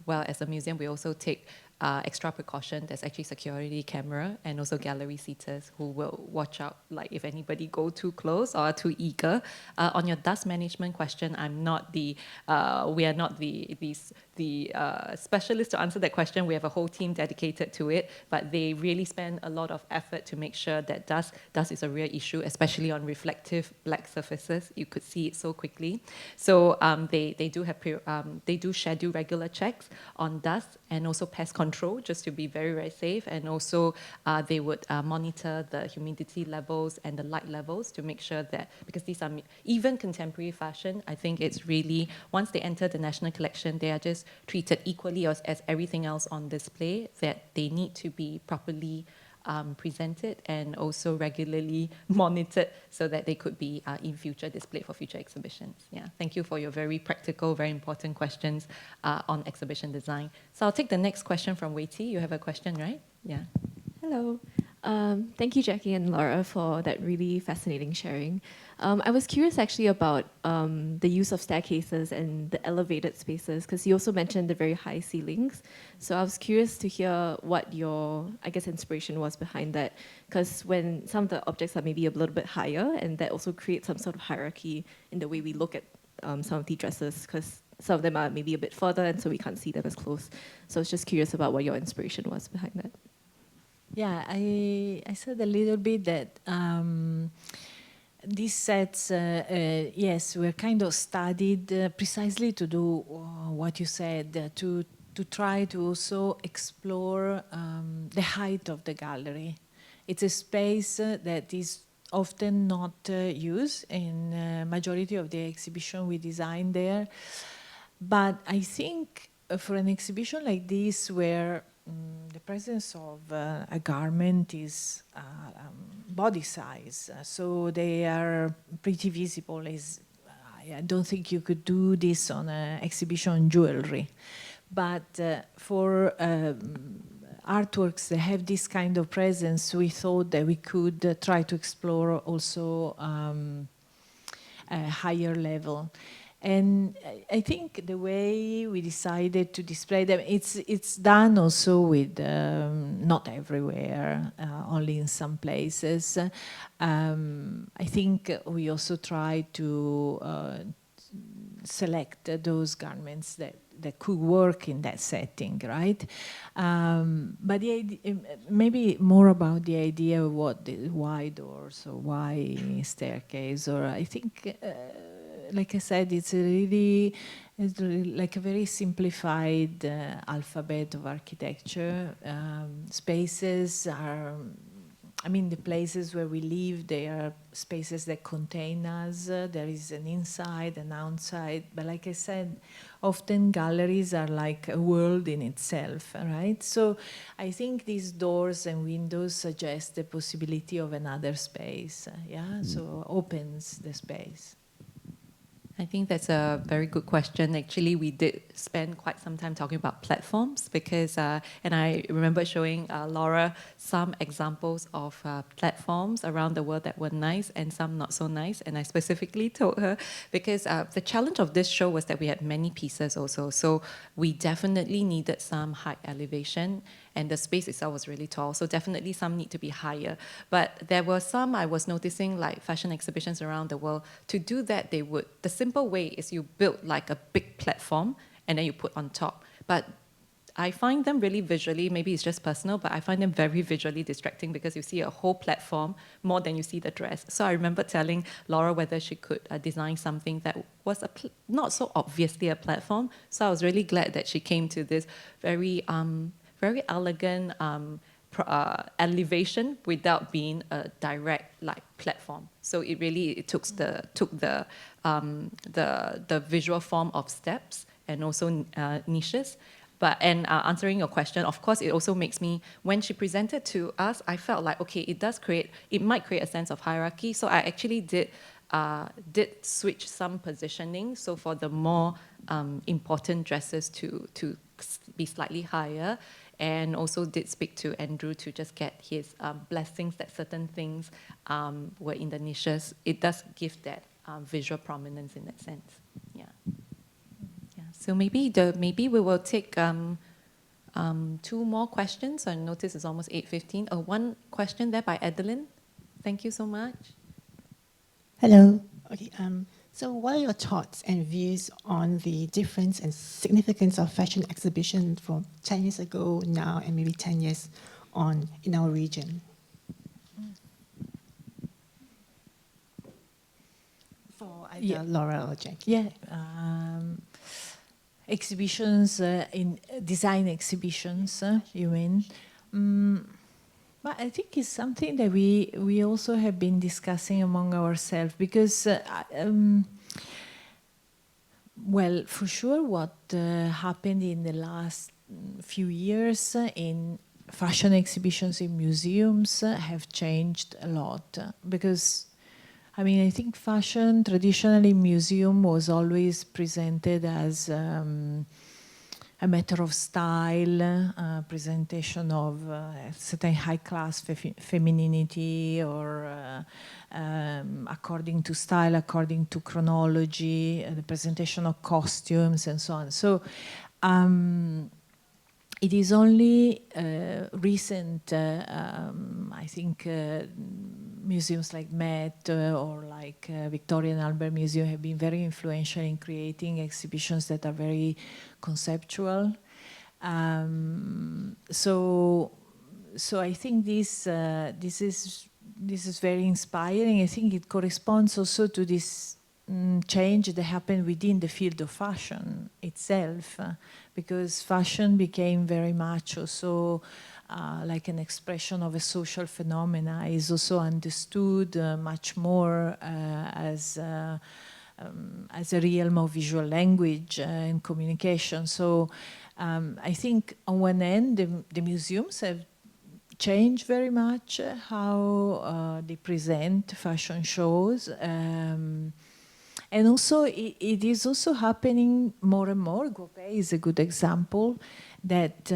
Well, as a museum, we also take extra precaution. There's actually security camera and also gallery seaters who will watch out, like if anybody go too close or too eager. On your dust management question, we are not the specialist to answer that question. We have a whole team dedicated to it, but they really spend a lot of effort to make sure that dust is a real issue, especially on reflective black surfaces. You could see it so quickly. So they do schedule regular checks on dust and also pest control, just to be very, very safe. And also they would monitor the humidity levels and the light levels to make sure that, because these are even contemporary fashion, I think it's really, once they enter the national collection, they are just treated equally as everything else on display, that they need to be properly presented and also regularly monitored so that they could be in future displayed for future exhibitions. Yeah, thank you for your very practical, very important questions on exhibition design. So I'll take the next question from Wei Ti. You have a question, right? Yeah.
Hello. Thank you, Jackie and Laura, for that really fascinating sharing. I was curious actually about the use of staircases and the elevated spaces, because you also mentioned the very high ceilings. So I was curious to hear what your, I guess, inspiration was behind that, because when some of the objects are maybe a little bit higher, and that also creates some sort of hierarchy in the way we look at some of the dresses, because some of them are maybe a bit further, and so we can't see them as close. So I was just curious about what your inspiration was behind that.
Yeah, I said a little bit that these sets, yes, were kind of studied precisely to do what you said, to try to also explore the height of the gallery. It's a space that is often not used in majority of the exhibition we design there. But I think for an exhibition like this, where the presence of a garment is body size, so they are pretty visible. I don't think you could do this on an exhibition on jewelry. But for artworks that have this kind of presence, we thought that we could try to explore also a higher level. And I think the way we decided to display them, it's done also with, not everywhere, only in some places. I think we also try to select those garments that could work in that setting, right? But the idea, maybe more about the idea of why doors or why staircase, or I think, like I said, it's really like a very simplified alphabet of architecture. Spaces are, I mean, the places where we live, they are spaces that contain us. There is an inside, an outside. But like I said, often galleries are like a world in itself, right? So I think these doors and windows suggest the possibility of another space, yeah? So opens the space.
I think that's a very good question. Actually, we did spend quite some time talking about platforms because, and I remember showing Laura some examples of platforms around the world that were nice and some not so nice. And I specifically told her because the challenge of this show was that we had many pieces also. So we definitely needed some height elevation, and the space itself was really tall. So definitely some need to be higher. But there were some I was noticing, like fashion exhibitions around the world. To do that, they would, the simple way is you build like a big platform and then you put on top. But I find them really visually, maybe it's just personal, but I find them very visually distracting because you see a whole platform more than you see the dress. So I remember telling Laura whether she could design something that was not so obviously a platform. So I was really glad that she came to this very elegant elevation without being a direct like platform. So it really took the visual form of steps and also niches. But answering your question, of course, it also makes me, when she presented to us, I felt like, okay, it might create a sense of hierarchy. So I actually did switch some positioning. So for the more important dresses to be slightly higher, and also did speak to Andrew to just get his blessings that certain things were in the niches. It does give that visual prominence in that sense. Yeah. So maybe we will take 2 more questions. I notice it's almost 8:15. One question there by Adeline. Thank you so much.
Hello. Okay. So what are your thoughts and views on the difference and significance of fashion exhibition from 10 years ago, now, and maybe 10 years on in our region? For either Laura or Jackie.
Yeah. Exhibitions, in design exhibitions, you mean? But I think it's something that we also have been discussing among ourselves because, well, for sure what happened in the last few years in fashion exhibitions in museums have changed a lot because I mean, I think fashion traditionally in museum was always presented as a matter of style, presentation of a certain high-class femininity, or according to style, according to chronology, the presentation of costumes, and so on. So it is only recent, I think, museums like Met or like Victoria and Albert Museum have been very influential in creating exhibitions that are very conceptual. So I think this is very inspiring. I think it corresponds also to this change that happened within the field of fashion itself, because fashion became very much also like an expression of a social phenomena, is also understood much more as a realm of visual language and communication. So I think on one end, the museums have changed very much how they present fashion shows. And also, it is also happening more and more. Gopé is a good example that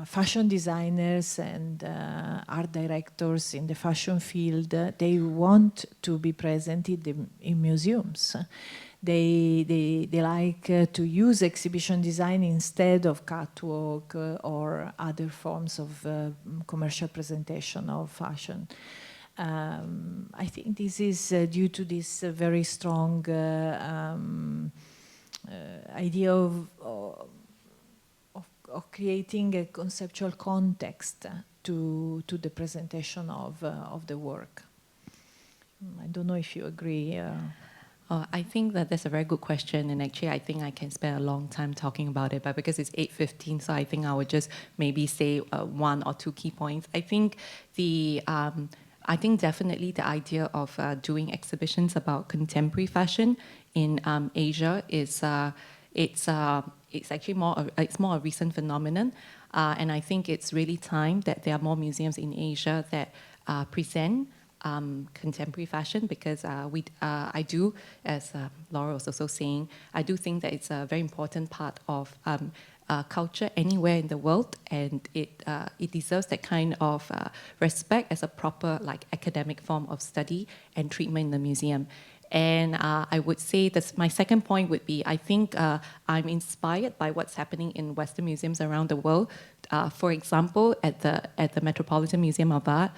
fashion designers and art directors in the fashion field, they want to be present in museums. They like to use exhibition design instead of catwalk or other forms of commercial presentation of fashion. I think this is due to this very strong idea of creating a conceptual context to the presentation of the work. I don't know if you agree.
I think that that's a very good question, and actually I think I can spend a long time talking about it, but because it's 8:15, so I think I would just maybe say one or two key points. I think definitely the idea of doing exhibitions about contemporary fashion in Asia is it's actually more a recent phenomenon, and I think it's really time that there are more museums in Asia that present contemporary fashion, because I do, as Laura was also saying, I do think that it's a very important part of culture anywhere in the world, and it deserves that kind of respect as a proper academic form of study and treatment in the museum. And I would say that my second point would be, I think I'm inspired by what's happening in Western museums around the world. For example, at the Metropolitan Museum of Art,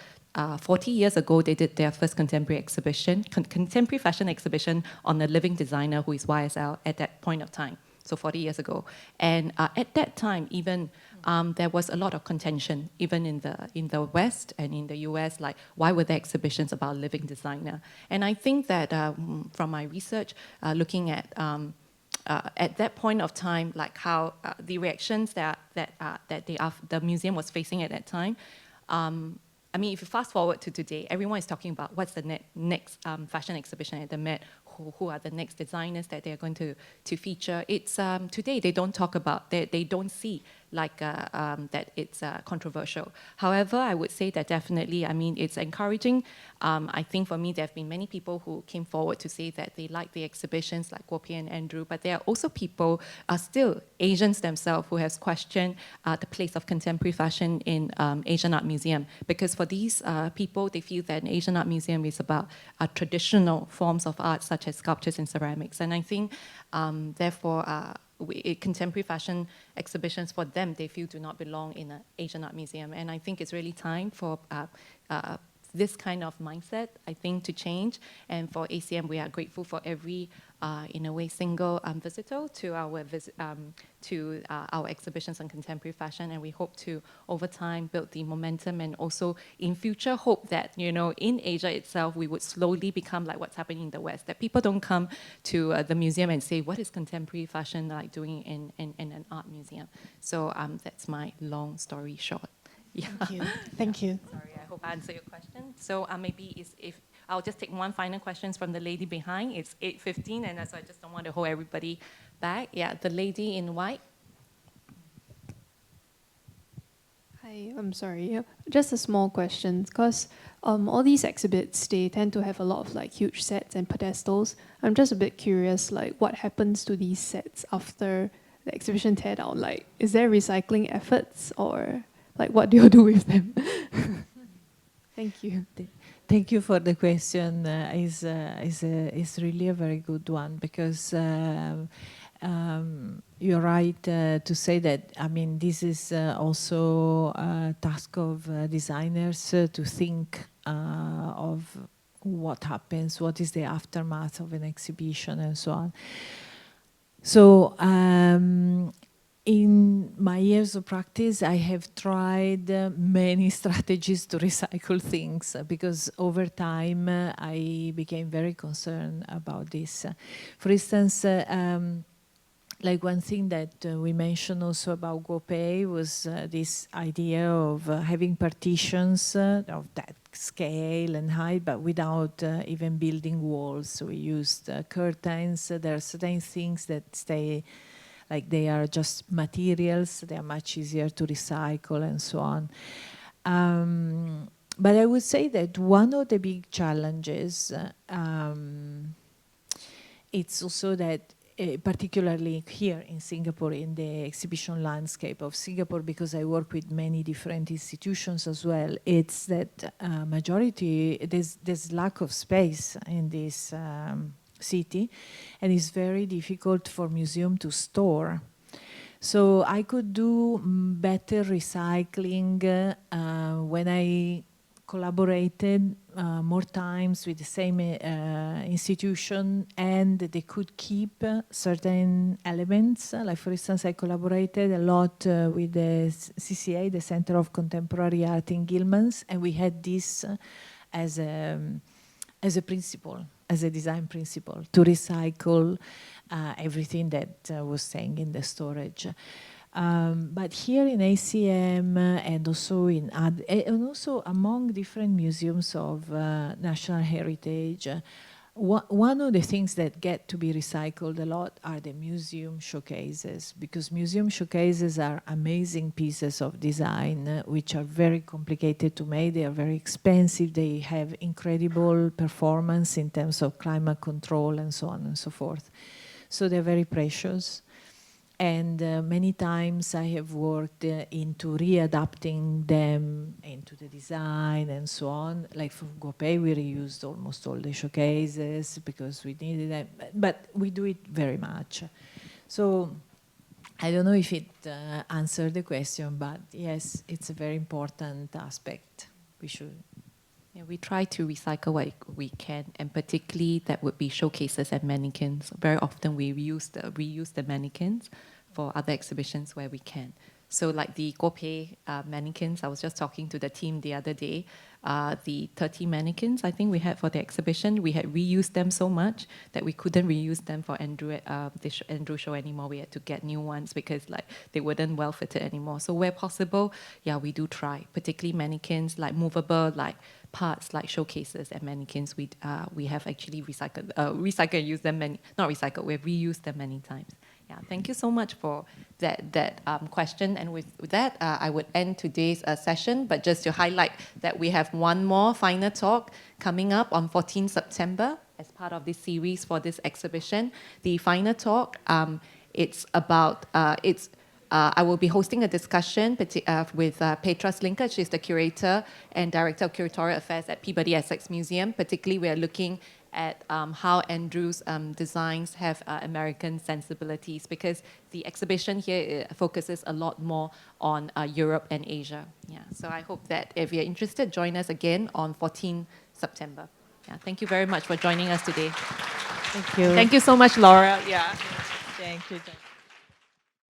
40 years ago, they did their first contemporary exhibition, contemporary fashion exhibition on a living designer who is YSL at that point of time. So 40 years ago. And at that time, even there was a lot of contention, even in the West and in the US, like why were there exhibitions about living designer? And I think that from my research, looking at that point of time, like how the reactions that the museum was facing at that time, I mean, if you fast forward to today, everyone is talking about what's the next fashion exhibition at the Met, who are the next designers that they're going to feature. It's today they don't talk about, they don't see that it's controversial. However, I would say that definitely, I mean, it's encouraging. I think for me, there have been many people who came forward to say that they like the exhibitions, like Guopie and Andrew, but there are also people, still Asians themselves, who have questioned the place of contemporary fashion in Asian Art Museum. Because for these people, they feel that an Asian Art Museum is about traditional forms of art, such as sculptures and ceramics. And I think, therefore, contemporary fashion exhibitions for them, they feel do not belong in an Asian Art Museum. And I think it's really time for this kind of mindset, I think, to change. And for ACM, we are grateful for every, in a way, single visitor to our exhibitions on contemporary fashion. And we hope to, over time, build the momentum, and also in future hope that, you know, in Asia itself, we would slowly become like what's happening in the West, that people don't come to the museum and say, what is contemporary fashion like doing in an art museum? So that's my long story short. Yeah.
Thank you. Thank you.
Sorry, I hope I answered your question. So maybe if I'll just take one final question from the lady behind. It's 8:15, and so I just don't want to hold everybody back. Yeah, the lady in white.
Hi, I'm sorry. Just a small question, because all these exhibits, they tend to have a lot of like huge sets and pedestals. I'm just a bit curious, like what happens to these sets after the exhibition tear down? Like, is there recycling efforts, or like what do you do with them? Thank you.
Thank you for the question. Is really a very good one, because you're right to say that. I mean, this is also a task of designers to think of what happens, what is the aftermath of an exhibition, and so on. So in my years of practice, I have tried many strategies to recycle things, because over time I became very concerned about this. For instance, like one thing that we mentioned also about Guopei was this idea of having partitions of that scale and height, but without even building walls. So we used curtains. There are certain things that stay, like they are just materials. They are much easier to recycle and so on. But I would say that one of the big challenges, it's also that particularly here in Singapore, in the exhibition landscape of Singapore, because I work with many different institutions as well, it's that majority, there's lack of space in this city, and it's very difficult for museum to store. So I could do better recycling when I collaborated more times with the same institution, and they could keep certain elements. Like for instance, I collaborated a lot with the CCA, the Center of Contemporary Art in Gilman's, and we had this as a principle, as a design principle, to recycle everything that was staying in the storage. But here in ACM and also and also among different museums of national heritage, one of the things that get to be recycled a lot are the museum showcases, because museum showcases are amazing pieces of design which are very complicated to make. They are very expensive. They have incredible performance in terms of climate control and so on and so forth. So they're very precious. And many times I have worked into readapting them into the design and so on. Like for Guopei, we reused almost all the showcases because we needed them, but we do it very much. So I don't know if it answered the question, but yes, it's a very important aspect. We should.
Yeah, we try to recycle what we can, and particularly that would be showcases and mannequins. Very often we reuse the mannequins for other exhibitions where we can. So like the Guopei mannequins, I was just talking to the team the other day, the 30 mannequins I think we had for the exhibition, we had reused them so much that we couldn't reuse them for Andrew show anymore. We had to get new ones because like they weren't well fitted anymore. So where possible, yeah, we do try, particularly mannequins, like movable, like parts like showcases and mannequins, we have actually recycled and used them we've reused them many times. Yeah, thank you so much for that question. And with that, I would end today's session, but just to highlight that we have one more final talk coming up on 14 September as part of this series for this exhibition. The final talk, it's about, I will be hosting a discussion with Petra Slinker. She's the curator and director of curatorial affairs at Peabody Essex Museum. Particularly, we are looking at how Andrew's designs have American sensibilities, because the exhibition here focuses a lot more on Europe and Asia. Yeah, so I hope that if you're interested, join us again on 14 September. Yeah, thank you very much for joining us today.
Thank you.
Thank you so much, Laura. Yeah.
Thank you.